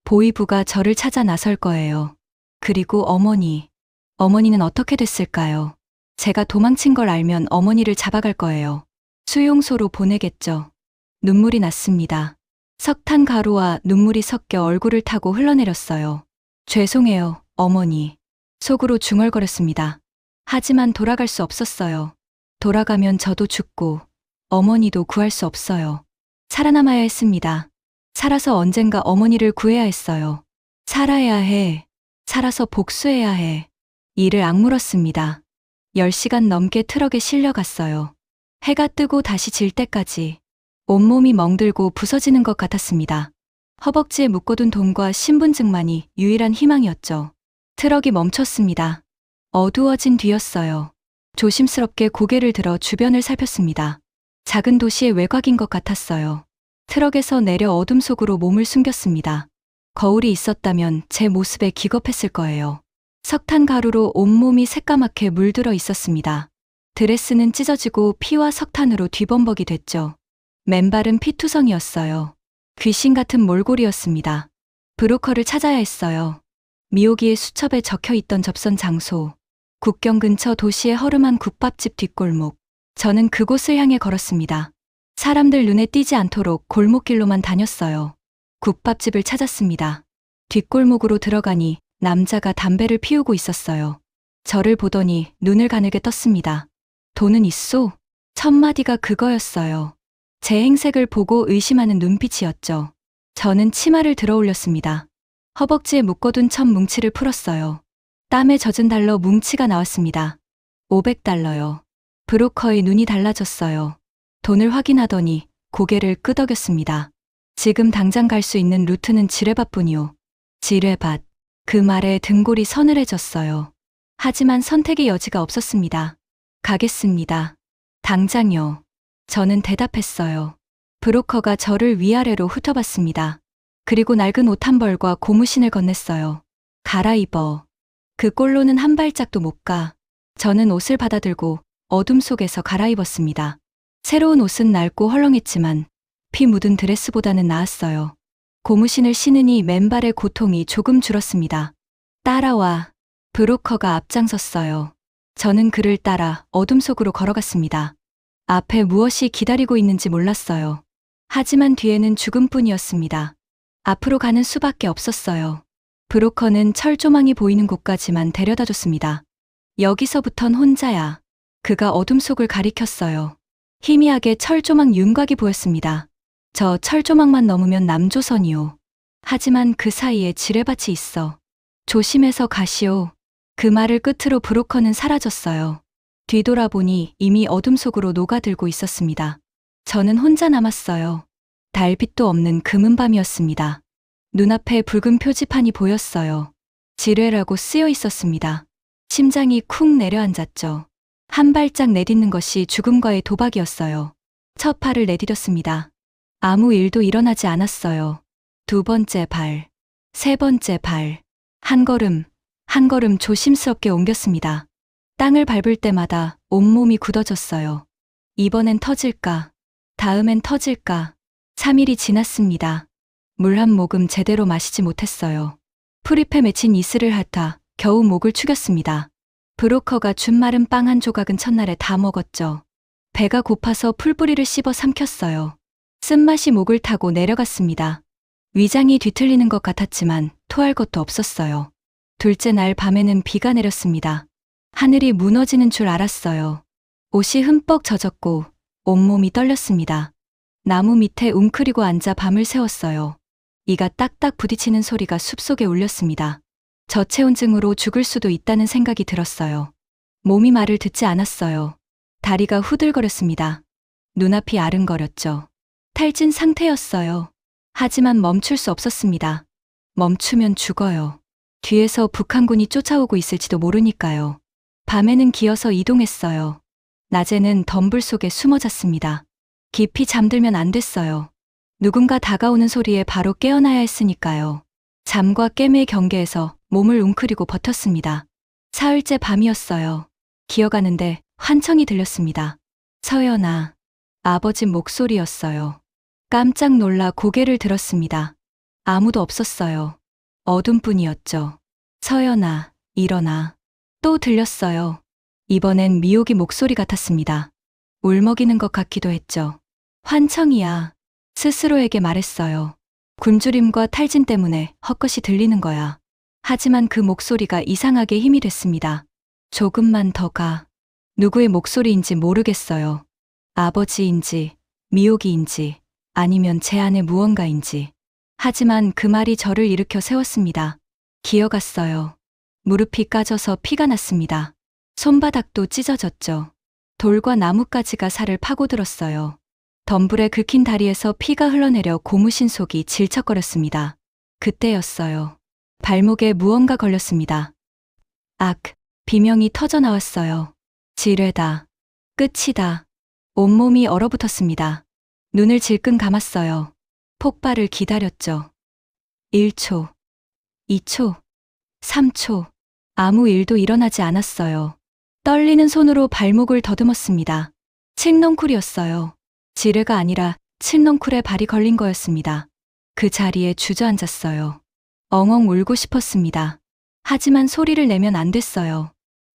보위부가 저를 찾아 나설 거예요. 그리고 어머니는 어떻게 됐을까요? 제가 도망친 걸 알면 어머니를 잡아갈 거예요. 수용소로 보내겠죠. 눈물이 났습니다. 석탄 가루와 눈물이 섞여 얼굴을 타고 흘러내렸어요. 죄송해요, 어머니. 속으로 중얼거렸습니다. 하지만 돌아갈 수 없었어요. 돌아가면 저도 죽고 어머니도 구할 수 없어요. 살아남아야 했습니다. 살아서 언젠가 어머니를 구해야 했어요. 살아야 해. 살아서 복수해야 해. 이를 악물었습니다. 10시간 넘게 트럭에 실려갔어요. 해가 뜨고 다시 질 때까지 온몸이 멍들고 부서지는 것 같았습니다. 허벅지에 묶어둔 돈과 신분증만이 유일한 희망이었죠. 트럭이 멈췄습니다. 어두워진 뒤였어요. 조심스럽게 고개를 들어 주변을 살폈습니다. 작은 도시의 외곽인 것 같았어요. 트럭에서 내려 어둠 속으로 몸을 숨겼습니다. 거울이 있었다면 제 모습에 기겁했을 거예요. 석탄 가루로 온몸이 새까맣게 물들어 있었습니다. 드레스는 찢어지고 피와 석탄으로 뒤범벅이 됐죠. 맨발은 피투성이었어요. 귀신 같은 몰골이었습니다. 브로커를 찾아야 했어요. 미오기의 수첩에 적혀 있던 접선 장소. 국경 근처 도시의 허름한 국밥집 뒷골목. 저는 그곳을 향해 걸었습니다. 사람들 눈에 띄지 않도록 골목길로만 다녔어요. 국밥집을 찾았습니다. 뒷골목으로 들어가니 남자가 담배를 피우고 있었어요. 저를 보더니 눈을 가늘게 떴습니다. 돈은 있소? 첫 마디가 그거였어요. 제 행색을 보고 의심하는 눈빛이었죠. 저는 치마를 들어 올렸습니다. 허벅지에 묶어둔 첫 뭉치를 풀었어요. 땀에 젖은 달러 뭉치가 나왔습니다. 500달러요. 브로커의 눈이 달라졌어요. 돈을 확인하더니 고개를 끄덕였습니다. 지금 당장 갈 수 있는 루트는 지뢰밭뿐이요. 지뢰밭. 그 말에 등골이 서늘해졌어요. 하지만 선택의 여지가 없었습니다. 가겠습니다. 당장요. 저는 대답했어요. 브로커가 저를 위아래로 훑어봤습니다. 그리고 낡은 옷 한 벌과 고무신을 건넸어요. 갈아입어. 그 꼴로는 한 발짝도 못 가. 저는 옷을 받아들고 어둠 속에서 갈아입었습니다. 새로운 옷은 낡고 헐렁했지만 피 묻은 드레스보다는 나았어요. 고무신을 신으니 맨발의 고통이 조금 줄었습니다. 따라와. 브로커가 앞장섰어요. 저는 그를 따라 어둠 속으로 걸어갔습니다. 앞에 무엇이 기다리고 있는지 몰랐어요. 하지만 뒤에는 죽음뿐이었습니다. 앞으로 가는 수밖에 없었어요. 브로커는 철조망이 보이는 곳까지만 데려다 줬습니다. 여기서부턴 혼자야. 그가 어둠 속을 가리켰어요. 희미하게 철조망 윤곽이 보였습니다. 저 철조망만 넘으면 남조선이요. 하지만 그 사이에 지뢰밭이 있어. 조심해서 가시오. 그 말을 끝으로 브로커는 사라졌어요. 뒤돌아보니 이미 어둠 속으로 녹아들고 있었습니다. 저는 혼자 남았어요. 달빛도 없는 금은 밤이었습니다. 눈앞에 붉은 표지판이 보였어요. 지뢰라고 쓰여 있었습니다. 심장이 쿵 내려앉았죠. 한 발짝 내딛는 것이 죽음과의 도박이었어요. 첫 팔을 내디뎠습니다. 아무 일도 일어나지 않았어요. 두 번째 발, 세 번째 발, 한 걸음 조심스럽게 옮겼습니다. 땅을 밟을 때마다 온몸이 굳어졌어요. 이번엔 터질까? 다음엔 터질까? 3일이 지났습니다. 물 한 모금 제대로 마시지 못했어요. 풀잎에 맺힌 이슬을 핥아 겨우 목을 축였습니다. 브로커가 준 마른 빵 한 조각은 첫날에 다 먹었죠. 배가 고파서 풀뿌리를 씹어 삼켰어요. 쓴맛이 목을 타고 내려갔습니다. 위장이 뒤틀리는 것 같았지만 토할 것도 없었어요. 둘째 날 밤에는 비가 내렸습니다. 하늘이 무너지는 줄 알았어요. 옷이 흠뻑 젖었고 온몸이 떨렸습니다. 나무 밑에 웅크리고 앉아 밤을 새웠어요. 이가 딱딱 부딪히는 소리가 숲속에 울렸습니다. 저체온증으로 죽을 수도 있다는 생각이 들었어요. 몸이 말을 듣지 않았어요. 다리가 후들거렸습니다. 눈앞이 아른거렸죠. 탈진 상태였어요. 하지만 멈출 수 없었습니다. 멈추면 죽어요. 뒤에서 북한군이 쫓아오고 있을지도 모르니까요. 밤에는 기어서 이동했어요. 낮에는 덤불 속에 숨어 잤습니다. 깊이 잠들면 안 됐어요. 누군가 다가오는 소리에 바로 깨어나야 했으니까요. 잠과 깨매의 경계에서 몸을 웅크리고 버텼습니다. 사흘째 밤이었어요. 기어가는데 환청이 들렸습니다. 서연아. 아버지 목소리였어요. 깜짝 놀라 고개를 들었습니다. 아무도 없었어요. 어둠뿐이었죠. 서연아, 일어나. 또 들렸어요. 이번엔 미옥이 목소리 같았습니다. 울먹이는 것 같기도 했죠. 환청이야. 스스로에게 말했어요. 굶주림과 탈진 때문에 헛것이 들리는 거야. 하지만 그 목소리가 이상하게 힘이 됐습니다. 조금만 더 가. 누구의 목소리인지 모르겠어요. 아버지인지, 미옥이인지, 아니면 제 안의 무언가인지. 하지만 그 말이 저를 일으켜 세웠습니다. 기어갔어요. 무릎이 까져서 피가 났습니다. 손바닥도 찢어졌죠. 돌과 나뭇가지가 살을 파고들었어요. 덤불에 긁힌 다리에서 피가 흘러내려 고무신 속이 질척거렸습니다. 그때였어요. 발목에 무언가 걸렸습니다. 악, 비명이 터져 나왔어요. 지뢰다. 끝이다. 온몸이 얼어붙었습니다. 눈을 질끈 감았어요. 폭발을 기다렸죠. 1초, 2초, 3초. 아무 일도 일어나지 않았어요. 떨리는 손으로 발목을 더듬었습니다. 칡넝쿨이었어요. 지뢰가 아니라 칡넝쿨에 발이 걸린 거였습니다. 그 자리에 주저앉았어요. 엉엉 울고 싶었습니다. 하지만 소리를 내면 안 됐어요.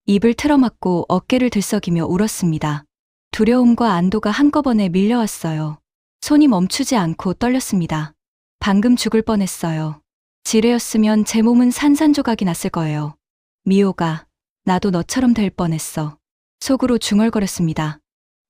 입을 틀어막고 어깨를 들썩이며 울었습니다. 두려움과 안도가 한꺼번에 밀려왔어요. 손이 멈추지 않고 떨렸습니다. 방금 죽을 뻔했어요. 지뢰였으면 제 몸은 산산조각이 났을 거예요. 미호가, 나도 너처럼 될 뻔했어. 속으로 중얼거렸습니다.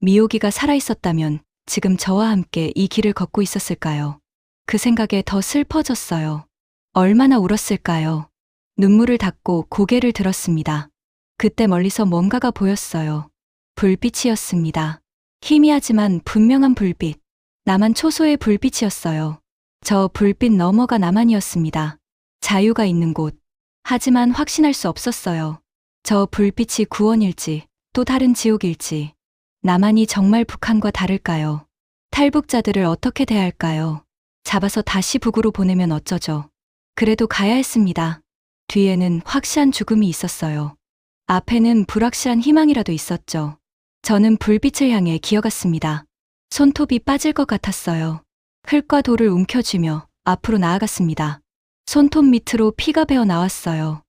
미호기가 살아있었다면 지금 저와 함께 이 길을 걷고 있었을까요? 그 생각에 더 슬퍼졌어요. 얼마나 울었을까요? 눈물을 닦고 고개를 들었습니다. 그때 멀리서 뭔가가 보였어요. 불빛이었습니다. 희미하지만 분명한 불빛. 나만 초소의 불빛이었어요. 저 불빛 너머가 나만이었습니다. 자유가 있는 곳. 하지만 확신할 수 없었어요. 저 불빛이 구원일지 또 다른 지옥일지. 나만이 정말 북한과 다를까요? 탈북자들을 어떻게 대할까요? 잡아서 다시 북으로 보내면 어쩌죠? 그래도 가야 했습니다. 뒤에는 확실한 죽음이 있었어요. 앞에는 불확실한 희망이라도 있었죠. 저는 불빛을 향해 기어갔습니다. 손톱이 빠질 것 같았어요. 흙과 돌을 움켜쥐며 앞으로 나아갔습니다. 손톱 밑으로 피가 배어 나왔어요.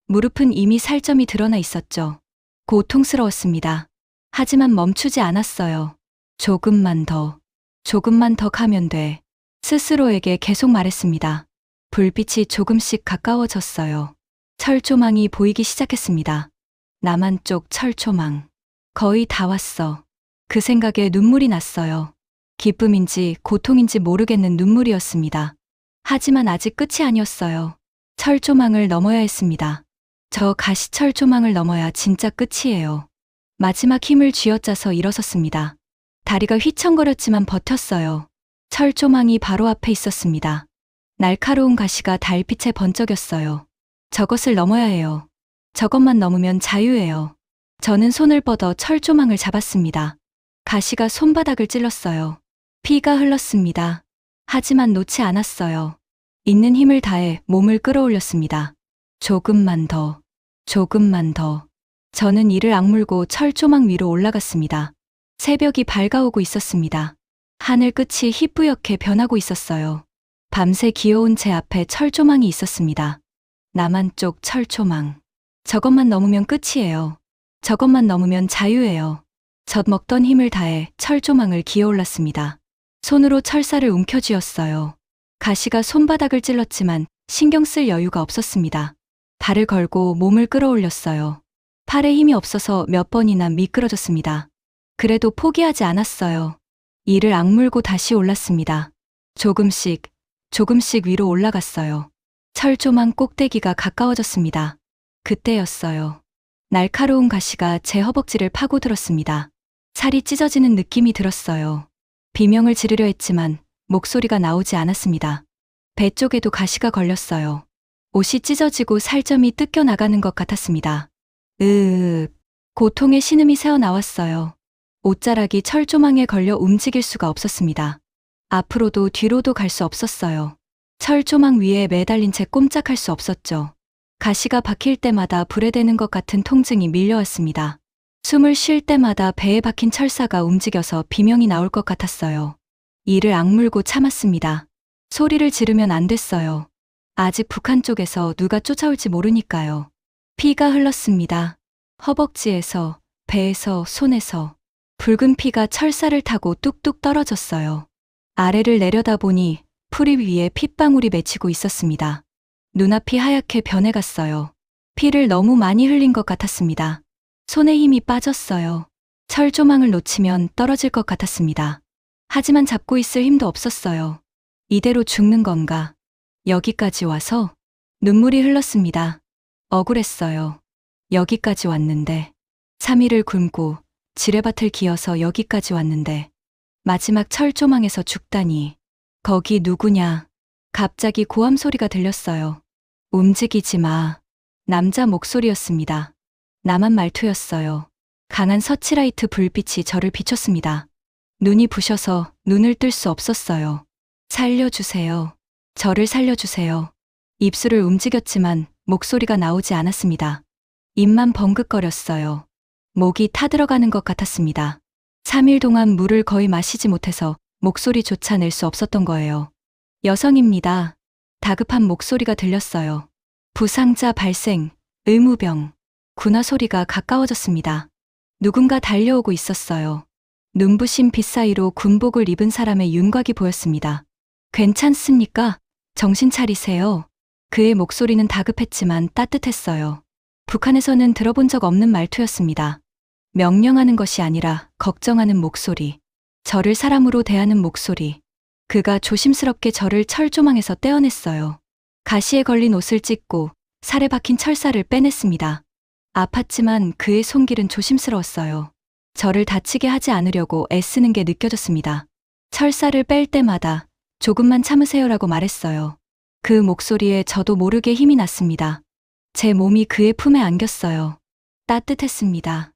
무릎은 이미 살점이 드러나 있었죠. 고통스러웠습니다. 하지만 멈추지 않았어요. 조금만 더 가면 돼. 스스로에게 계속 말했습니다. 불빛이 조금씩 가까워졌어요. 철조망이 보이기 시작했습니다. 남한 쪽 철조망. 거의 다 왔어. 그 생각에 눈물이 났어요. 기쁨인지 고통인지 모르겠는 눈물이었습니다. 하지만 아직 끝이 아니었어요. 철조망을 넘어야 했습니다. 저 가시철조망을 넘어야 진짜 끝이에요. 마지막 힘을 쥐어짜서 일어섰습니다. 다리가 휘청거렸지만 버텼어요. 철조망이 바로 앞에 있었습니다. 날카로운 가시가 달빛에 번쩍였어요. 저것을 넘어야 해요. 저것만 넘으면 자유예요. 저는 손을 뻗어 철조망을 잡았습니다. 가시가 손바닥을 찔렀어요. 피가 흘렀습니다. 하지만 놓지 않았어요. 있는 힘을 다해 몸을 끌어올렸습니다. 조금만 더. 저는 이를 악물고 철조망 위로 올라갔습니다. 새벽이 밝아오고 있었습니다. 하늘 끝이 희뿌옇게 변하고 있었어요. 밤새 기어온 제 앞에 철조망이 있었습니다. 남한 쪽 철조망. 저것만 넘으면 끝이에요. 저것만 넘으면 자유예요. 젖먹던 힘을 다해 철조망을 기어올랐습니다. 손으로 철사를 움켜쥐었어요. 가시가 손바닥을 찔렀지만 신경 쓸 여유가 없었습니다. 발을 걸고 몸을 끌어올렸어요. 팔에 힘이 없어서 몇 번이나 미끄러졌습니다. 그래도 포기하지 않았어요. 이를 악물고 다시 올랐습니다. 조금씩 위로 올라갔어요. 철조망 꼭대기가 가까워졌습니다. 그때였어요. 날카로운 가시가 제 허벅지를 파고들었습니다. 살이 찢어지는 느낌이 들었어요. 비명을 지르려 했지만 목소리가 나오지 않았습니다. 배 쪽에도 가시가 걸렸어요. 옷이 찢어지고 살점이 뜯겨나가는 것 같았습니다. 고통의 신음이 새어나왔어요. 옷자락이 철조망에 걸려 움직일 수가 없었습니다. 앞으로도 뒤로도 갈 수 없었어요. 철조망 위에 매달린 채 꼼짝할 수 없었죠. 가시가 박힐 때마다 불에 대는 것 같은 통증이 밀려왔습니다. 숨을 쉴 때마다 배에 박힌 철사가 움직여서 비명이 나올 것 같았어요. 이를 악물고 참았습니다. 소리를 지르면 안 됐어요. 아직 북한 쪽에서 누가 쫓아올지 모르니까요. 피가 흘렀습니다. 허벅지에서, 배에서, 손에서. 붉은 피가 철사를 타고 뚝뚝 떨어졌어요. 아래를 내려다보니 풀이 위에 핏방울이 맺히고 있었습니다. 눈앞이 하얗게 변해갔어요. 피를 너무 많이 흘린 것 같았습니다. 손에 힘이 빠졌어요. 철조망을 놓치면 떨어질 것 같았습니다. 하지만 잡고 있을 힘도 없었어요. 이대로 죽는 건가? 여기까지 와서 눈물이 흘렀습니다. 억울했어요. 여기까지 왔는데 3일을 굶고 지뢰밭을 기어서 여기까지 왔는데 마지막 철조망에서 죽다니. 거기 누구냐? 갑자기 고함 소리가 들렸어요. 움직이지 마. 남자 목소리였습니다. 남한 말투였어요. 강한 서치라이트 불빛이 저를 비췄습니다. 눈이 부셔서 눈을 뜰 수 없었어요. 살려주세요. 저를 살려주세요. 입술을 움직였지만 목소리가 나오지 않았습니다. 입만 벙긋거렸어요. 목이 타들어가는 것 같았습니다. 3일 동안 물을 거의 마시지 못해서 목소리조차 낼 수 없었던 거예요. 여성입니다. 다급한 목소리가 들렸어요. 부상자 발생, 의무병. 군화 소리가 가까워졌습니다. 누군가 달려오고 있었어요. 눈부신 빛 사이로 군복을 입은 사람의 윤곽이 보였습니다. 괜찮습니까? 정신 차리세요. 그의 목소리는 다급했지만 따뜻했어요. 북한에서는 들어본 적 없는 말투였습니다. 명령하는 것이 아니라 걱정하는 목소리. 저를 사람으로 대하는 목소리. 그가 조심스럽게 저를 철조망에서 떼어냈어요. 가시에 걸린 옷을 찢고 살에 박힌 철사를 빼냈습니다. 아팠지만 그의 손길은 조심스러웠어요. 저를 다치게 하지 않으려고 애쓰는 게 느껴졌습니다. 철사를 뺄 때마다 조금만 참으세요라고 말했어요. 그 목소리에 저도 모르게 힘이 났습니다. 제 몸이 그의 품에 안겼어요. 따뜻했습니다.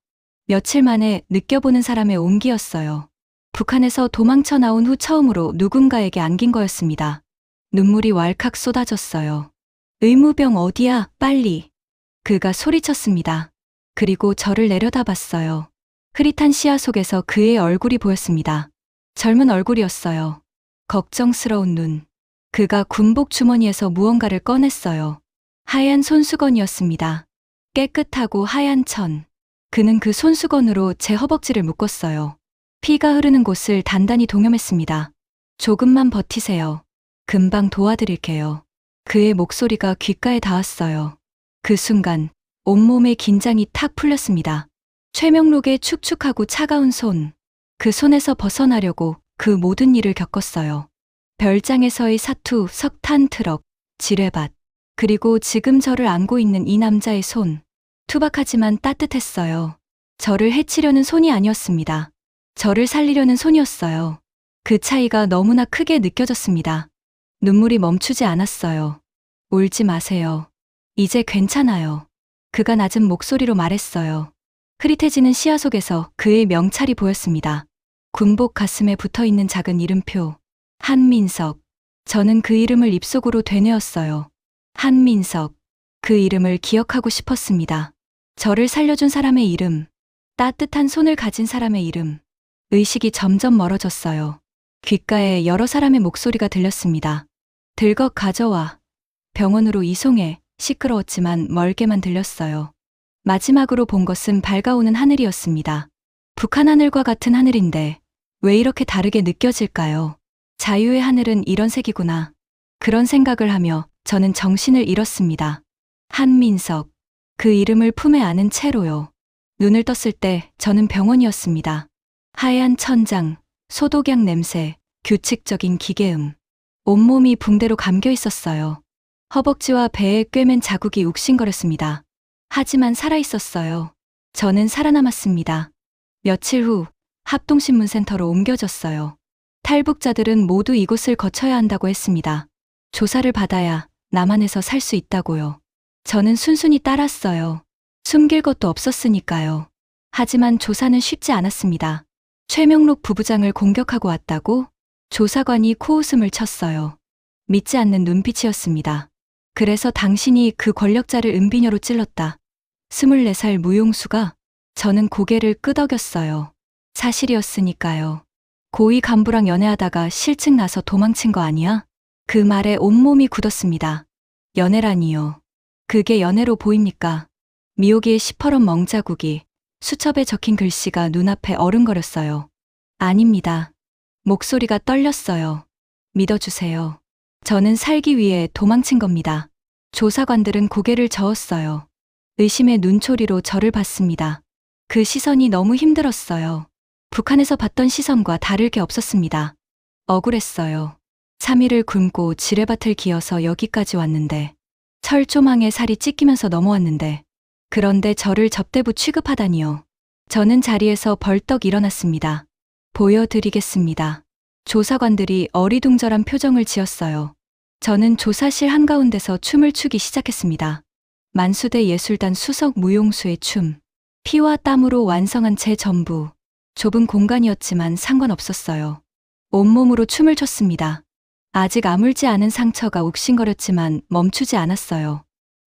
며칠 만에 느껴보는 사람의 온기였어요. 북한에서 도망쳐 나온 후 처음으로 누군가에게 안긴 거였습니다. 눈물이 왈칵 쏟아졌어요. 의무병 어디야, 빨리. 그가 소리쳤습니다. 그리고 저를 내려다봤어요. 흐릿한 시야 속에서 그의 얼굴이 보였습니다. 젊은 얼굴이었어요. 걱정스러운 눈. 그가 군복 주머니에서 무언가를 꺼냈어요. 하얀 손수건이었습니다. 깨끗하고 하얀 천. 그는 그 손수건으로 제 허벅지를 묶었어요. 피가 흐르는 곳을 단단히 동여맸습니다. 조금만 버티세요. 금방 도와드릴게요. 그의 목소리가 귓가에 닿았어요. 그 순간 온몸의 긴장이 탁 풀렸습니다. 최명록의 축축하고 차가운 손. 그 손에서 벗어나려고 그 모든 일을 겪었어요. 별장에서의 사투, 석탄 트럭, 지뢰밭, 그리고 지금 저를 안고 있는 이 남자의 손. 투박하지만 따뜻했어요. 저를 해치려는 손이 아니었습니다. 저를 살리려는 손이었어요. 그 차이가 너무나 크게 느껴졌습니다. 눈물이 멈추지 않았어요. 울지 마세요. 이제 괜찮아요. 그가 낮은 목소리로 말했어요. 흐릿해지는 시야 속에서 그의 명찰이 보였습니다. 군복 가슴에 붙어있는 작은 이름표. 한민석. 저는 그 이름을 입속으로 되뇌었어요. 한민석. 그 이름을 기억하고 싶었습니다. 저를 살려준 사람의 이름. 따뜻한 손을 가진 사람의 이름. 의식이 점점 멀어졌어요. 귓가에 여러 사람의 목소리가 들렸습니다. 들것 가져와. 병원으로 이송해. 시끄러웠지만 멀게만 들렸어요. 마지막으로 본 것은 밝아오는 하늘이었습니다. 북한 하늘과 같은 하늘인데 왜 이렇게 다르게 느껴질까요? 자유의 하늘은 이런 색이구나. 그런 생각을 하며 저는 정신을 잃었습니다. 한민석. 그 이름을 품에 안은 채로요. 눈을 떴을 때 저는 병원이었습니다. 하얀 천장, 소독약 냄새, 규칙적인 기계음. 온몸이 붕대로 감겨 있었어요. 허벅지와 배에 꿰맨 자국이 욱신거렸습니다. 하지만 살아있었어요. 저는 살아남았습니다. 며칠 후 합동신문센터로 옮겨졌어요. 탈북자들은 모두 이곳을 거쳐야 한다고 했습니다. 조사를 받아야 남한에서 살 수 있다고요. 저는 순순히 따랐어요. 숨길 것도 없었으니까요. 하지만 조사는 쉽지 않았습니다. 최명록 부부장을 공격하고 왔다고? 조사관이 코웃음을 쳤어요. 믿지 않는 눈빛이었습니다. 그래서 당신이 그 권력자를 은비녀로 찔렀다. 24살 무용수가? 저는 고개를 끄덕였어요. 사실이었으니까요. 고위 간부랑 연애하다가 실증 나서 도망친 거 아니야? 그 말에 온몸이 굳었습니다. 연애라니요. 그게 연애로 보입니까? 미오기의 시퍼런 멍자국이 수첩에 적힌 글씨가 눈앞에 어른거렸어요. 아닙니다. 목소리가 떨렸어요. 믿어주세요. 저는 살기 위해 도망친 겁니다. 조사관들은 고개를 저었어요. 의심의 눈초리로 저를 봤습니다. 그 시선이 너무 힘들었어요. 북한에서 봤던 시선과 다를 게 없었습니다. 억울했어요. 3일을 굶고 지뢰밭을 기어서 여기까지 왔는데, 철조망에 살이 찢기면서 넘어왔는데, 그런데 저를 접대부 취급하다니요. 저는 자리에서 벌떡 일어났습니다. 보여드리겠습니다. 조사관들이 어리둥절한 표정을 지었어요. 저는 조사실 한가운데서 춤을 추기 시작했습니다. 만수대 예술단 수석 무용수의 춤. 피와 땀으로 완성한 제 전부. 좁은 공간이었지만 상관없었어요. 온몸으로 춤을 췄습니다. 아직 아물지 않은 상처가 욱신거렸지만 멈추지 않았어요.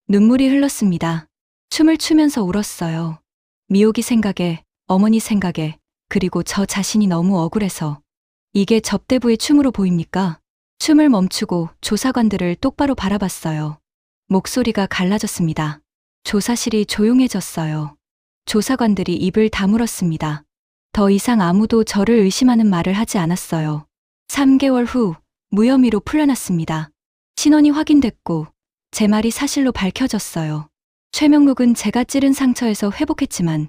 눈물이 흘렀습니다. 춤을 추면서 울었어요. 미옥이 생각에, 어머니 생각에, 그리고 저 자신이 너무 억울해서. 이게 접대부의 춤으로 보입니까? 춤을 멈추고 조사관들을 똑바로 바라봤어요. 목소리가 갈라졌습니다. 조사실이 조용해졌어요. 조사관들이 입을 다물었습니다. 더 이상 아무도 저를 의심하는 말을 하지 않았어요. 3개월 후 무혐의로 풀려났습니다. 신원이 확인됐고 제 말이 사실로 밝혀졌어요. 최명록은 제가 찌른 상처에서 회복했지만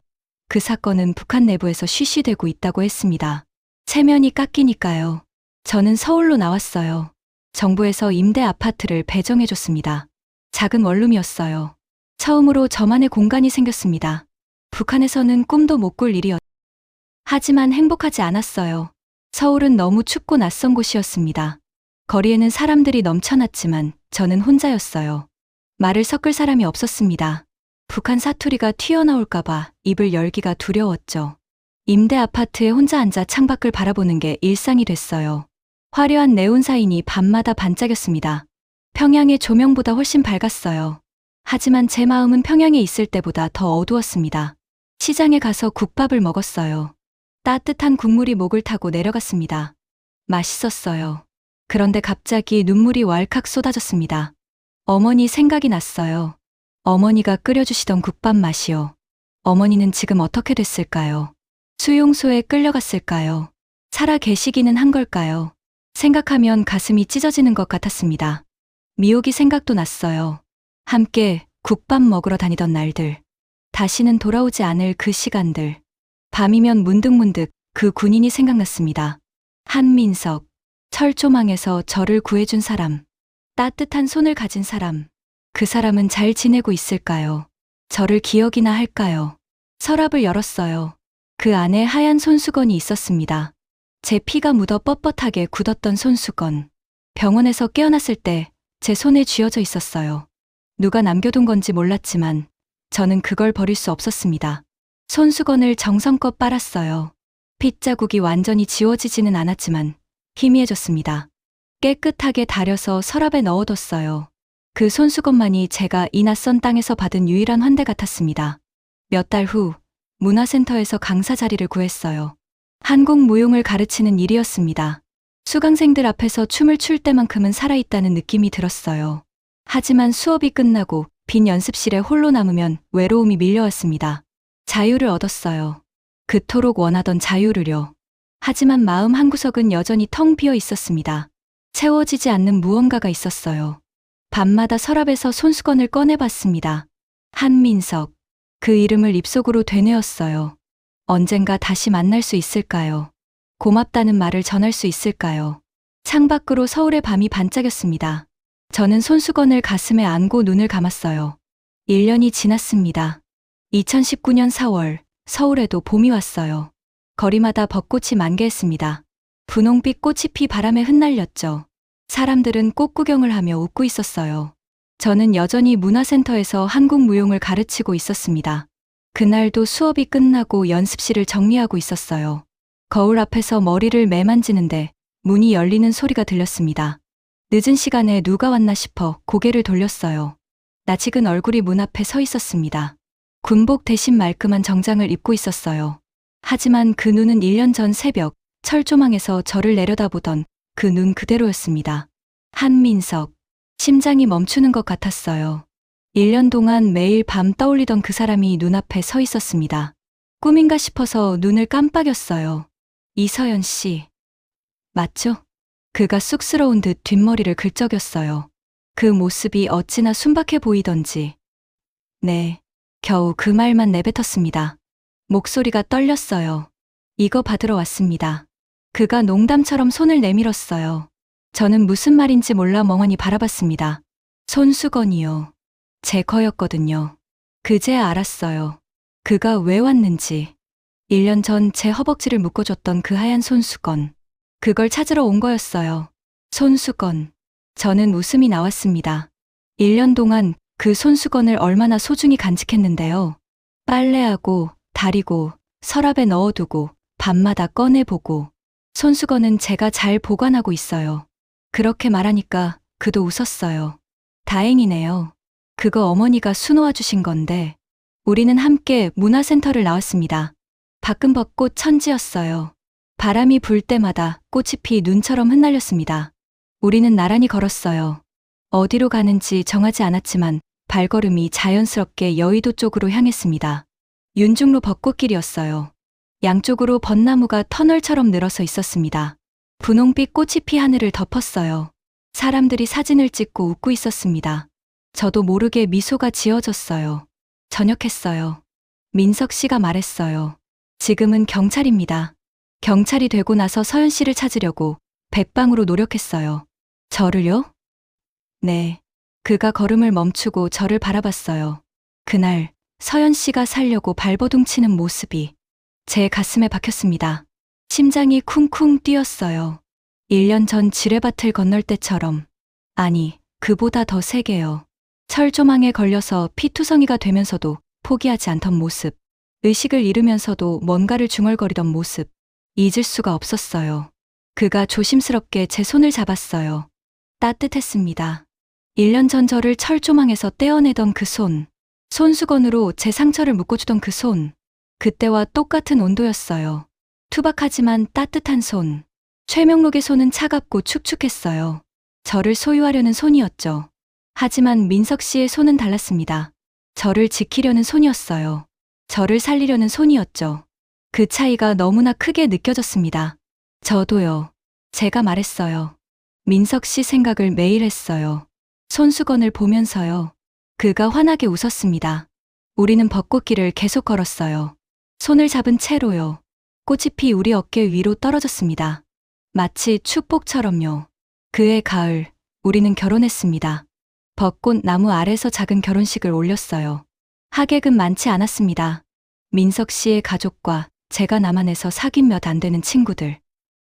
그 사건은 북한 내부에서 쉬쉬되고 있다고 했습니다. 체면이 깎이니까요. 저는 서울로 나왔어요. 정부에서 임대 아파트를 배정해줬습니다. 작은 원룸이었어요. 처음으로 저만의 공간이 생겼습니다. 북한에서는 꿈도 못 꿀 일이었죠. 하지만 행복하지 않았어요. 서울은 너무 춥고 낯선 곳이었습니다. 거리에는 사람들이 넘쳐났지만 저는 혼자였어요. 말을 섞을 사람이 없었습니다. 북한 사투리가 튀어나올까봐 입을 열기가 두려웠죠. 임대 아파트에 혼자 앉아 창밖을 바라보는 게 일상이 됐어요. 화려한 네온사인이 밤마다 반짝였습니다. 평양의 조명보다 훨씬 밝았어요. 하지만 제 마음은 평양에 있을 때보다 더 어두웠습니다. 시장에 가서 국밥을 먹었어요. 따뜻한 국물이 목을 타고 내려갔습니다. 맛있었어요. 그런데 갑자기 눈물이 왈칵 쏟아졌습니다. 어머니 생각이 났어요. 어머니가 끓여주시던 국밥 맛이요. 어머니는 지금 어떻게 됐을까요? 수용소에 끌려갔을까요? 살아 계시기는 한 걸까요? 생각하면 가슴이 찢어지는 것 같았습니다. 미옥이 생각도 났어요. 함께 국밥 먹으러 다니던 날들. 다시는 돌아오지 않을 그 시간들. 밤이면 문득문득 그 군인이 생각났습니다. 한민석. 철조망에서 저를 구해준 사람. 따뜻한 손을 가진 사람. 그 사람은 잘 지내고 있을까요? 저를 기억이나 할까요? 서랍을 열었어요. 그 안에 하얀 손수건이 있었습니다. 제 피가 묻어 뻣뻣하게 굳었던 손수건. 병원에서 깨어났을 때 제 손에 쥐어져 있었어요. 누가 남겨둔 건지 몰랐지만 저는 그걸 버릴 수 없었습니다. 손수건을 정성껏 빨았어요. 핏자국이 완전히 지워지지는 않았지만 희미해졌습니다. 깨끗하게 다려서 서랍에 넣어뒀어요. 그 손수건만이 제가 이 낯선 땅에서 받은 유일한 환대 같았습니다. 몇 달 후 문화센터에서 강사 자리를 구했어요. 한국 무용을 가르치는 일이었습니다. 수강생들 앞에서 춤을 출 때만큼은 살아있다는 느낌이 들었어요. 하지만 수업이 끝나고 빈 연습실에 홀로 남으면 외로움이 밀려왔습니다. 자유를 얻었어요. 그토록 원하던 자유를요. 하지만 마음 한구석은 여전히 텅 비어 있었습니다. 채워지지 않는 무언가가 있었어요. 밤마다 서랍에서 손수건을 꺼내봤습니다. 한민석. 그 이름을 입속으로 되뇌었어요. 언젠가 다시 만날 수 있을까요? 고맙다는 말을 전할 수 있을까요? 창밖으로 서울의 밤이 반짝였습니다. 저는 손수건을 가슴에 안고 눈을 감았어요. 1년이 지났습니다. 2019년 4월, 서울에도 봄이 왔어요. 거리마다 벚꽃이 만개했습니다. 분홍빛 꽃잎이 바람에 흩날렸죠. 사람들은 꽃 구경을 하며 웃고 있었어요. 저는 여전히 문화센터에서 한국 무용을 가르치고 있었습니다. 그날도 수업이 끝나고 연습실을 정리하고 있었어요. 거울 앞에서 머리를 매만지는데 문이 열리는 소리가 들렸습니다. 늦은 시간에 누가 왔나 싶어 고개를 돌렸어요. 낯익은 얼굴이 문 앞에 서 있었습니다. 군복 대신 말끔한 정장을 입고 있었어요. 하지만 그 눈은 1년 전 새벽 철조망에서 저를 내려다보던 그 눈 그대로였습니다. 한민석. 심장이 멈추는 것 같았어요. 1년 동안 매일 밤 떠올리던 그 사람이 눈앞에 서 있었습니다. 꿈인가 싶어서 눈을 깜빡였어요. 이서연 씨. 맞죠? 그가 쑥스러운 듯 뒷머리를 긁적였어요. 그 모습이 어찌나 순박해 보이던지. 네, 겨우 그 말만 내뱉었습니다. 목소리가 떨렸어요. 이거 받으러 왔습니다. 그가 농담처럼 손을 내밀었어요. 저는 무슨 말인지 몰라 멍하니 바라봤습니다. 손수건이요. 제 거였거든요. 그제야 알았어요. 그가 왜 왔는지. 1년 전 제 허벅지를 묶어줬던 그 하얀 손수건. 그걸 찾으러 온 거였어요. 손수건. 저는 웃음이 나왔습니다. 1년 동안 그 손수건을 얼마나 소중히 간직했는데요. 빨래하고, 다리고, 서랍에 넣어두고, 밤마다 꺼내보고. 손수건은 제가 잘 보관하고 있어요. 그렇게 말하니까 그도 웃었어요. 다행이네요. 그거 어머니가 수놓아 주신 건데. 우리는 함께 문화센터를 나왔습니다. 밖은 벚꽃 천지였어요. 바람이 불 때마다 꽃잎이 눈처럼 흩날렸습니다. 우리는 나란히 걸었어요. 어디로 가는지 정하지 않았지만 발걸음이 자연스럽게 여의도 쪽으로 향했습니다. 윤중로 벚꽃길이었어요. 양쪽으로 벚나무가 터널처럼 늘어서 있었습니다. 분홍빛 꽃잎이 하늘을 덮었어요. 사람들이 사진을 찍고 웃고 있었습니다. 저도 모르게 미소가 지어졌어요. 전역했어요. 민석 씨가 말했어요. 지금은 경찰입니다. 경찰이 되고 나서 서연 씨를 찾으려고 백방으로 노력했어요. 저를요? 네. 그가 걸음을 멈추고 저를 바라봤어요. 그날 서연 씨가 살려고 발버둥 치는 모습이 제 가슴에 박혔습니다. 심장이 쿵쿵 뛰었어요. 1년 전 지뢰밭을 건널 때처럼. 아니, 그보다 더 세게요. 철조망에 걸려서 피투성이가 되면서도 포기하지 않던 모습. 의식을 잃으면서도 뭔가를 중얼거리던 모습. 잊을 수가 없었어요. 그가 조심스럽게 제 손을 잡았어요. 따뜻했습니다. 1년 전 저를 철조망에서 떼어내던 그 손. 손수건으로 제 상처를 묶어주던 그 손. 그때와 똑같은 온도였어요. 투박하지만 따뜻한 손. 최명록의 손은 차갑고 축축했어요. 저를 소유하려는 손이었죠. 하지만 민석 씨의 손은 달랐습니다. 저를 지키려는 손이었어요. 저를 살리려는 손이었죠. 그 차이가 너무나 크게 느껴졌습니다. 저도요. 제가 말했어요. 민석 씨 생각을 매일 했어요. 손수건을 보면서요. 그가 환하게 웃었습니다. 우리는 벚꽃길을 계속 걸었어요. 손을 잡은 채로요. 꽃잎이 우리 어깨 위로 떨어졌습니다. 마치 축복처럼요. 그해 가을, 우리는 결혼했습니다. 벚꽃 나무 아래서 작은 결혼식을 올렸어요. 하객은 많지 않았습니다. 민석 씨의 가족과 제가 남한에서 사귄 몇 안 되는 친구들.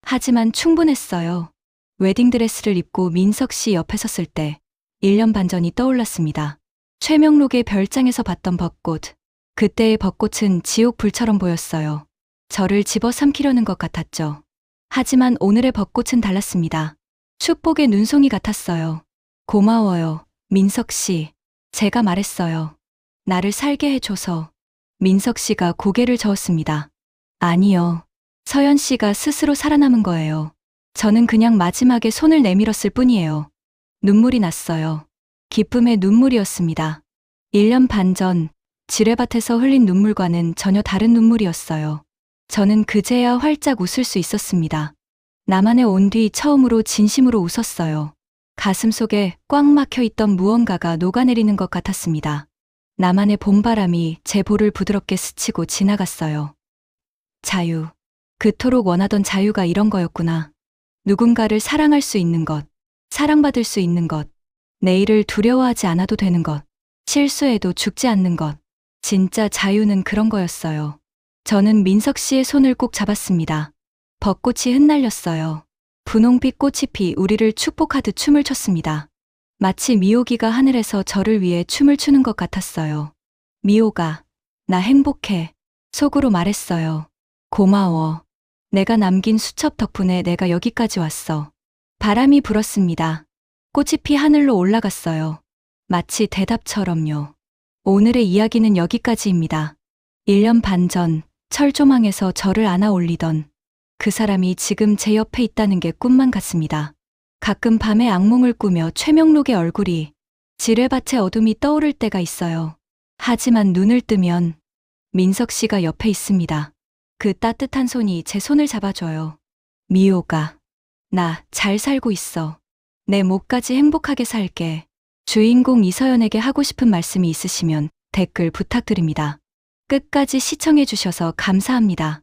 하지만 충분했어요. 웨딩드레스를 입고 민석 씨 옆에 섰을 때 1년 반 전이 떠올랐습니다. 최명록의 별장에서 봤던 벚꽃. 그때의 벚꽃은 지옥불처럼 보였어요. 저를 집어삼키려는 것 같았죠. 하지만 오늘의 벚꽃은 달랐습니다. 축복의 눈송이 같았어요. 고마워요, 민석 씨. 제가 말했어요. 나를 살게 해줘서. 민석 씨가 고개를 저었습니다. 아니요. 서연 씨가 스스로 살아남은 거예요. 저는 그냥 마지막에 손을 내밀었을 뿐이에요. 눈물이 났어요. 기쁨의 눈물이었습니다. 1년 반 전, 지뢰밭에서 흘린 눈물과는 전혀 다른 눈물이었어요. 저는 그제야 활짝 웃을 수 있었습니다. 남한에 온 뒤 처음으로 진심으로 웃었어요. 가슴속에 꽉 막혀 있던 무언가가 녹아내리는 것 같았습니다. 남한의 봄바람이 제 볼을 부드럽게 스치고 지나갔어요. 자유. 그토록 원하던 자유가 이런 거였구나. 누군가를 사랑할 수 있는 것, 사랑받을 수 있는 것, 내일을 두려워하지 않아도 되는 것, 실수해도 죽지 않는 것. 진짜 자유는 그런 거였어요. 저는 민석 씨의 손을 꼭 잡았습니다. 벚꽃이 흩날렸어요. 분홍빛 꽃잎이 우리를 축복하듯 춤을 췄습니다. 마치 미호기가 하늘에서 저를 위해 춤을 추는 것 같았어요. 미호가, 나 행복해. 속으로 말했어요. 고마워. 내가 남긴 수첩 덕분에 내가 여기까지 왔어. 바람이 불었습니다. 꽃잎이 하늘로 올라갔어요. 마치 대답처럼요. 오늘의 이야기는 여기까지입니다. 1년 반 전, 철조망에서 저를 안아 올리던 그 사람이 지금 제 옆에 있다는 게 꿈만 같습니다. 가끔 밤에 악몽을 꾸며 최명록의 얼굴이 지뢰밭의 어둠이 떠오를 때가 있어요. 하지만 눈을 뜨면 민석 씨가 옆에 있습니다. 그 따뜻한 손이 제 손을 잡아줘요. 미호가, 나 잘 살고 있어. 내 목까지 행복하게 살게. 주인공 이서연에게 하고 싶은 말씀이 있으시면 댓글 부탁드립니다. 끝까지 시청해주셔서 감사합니다.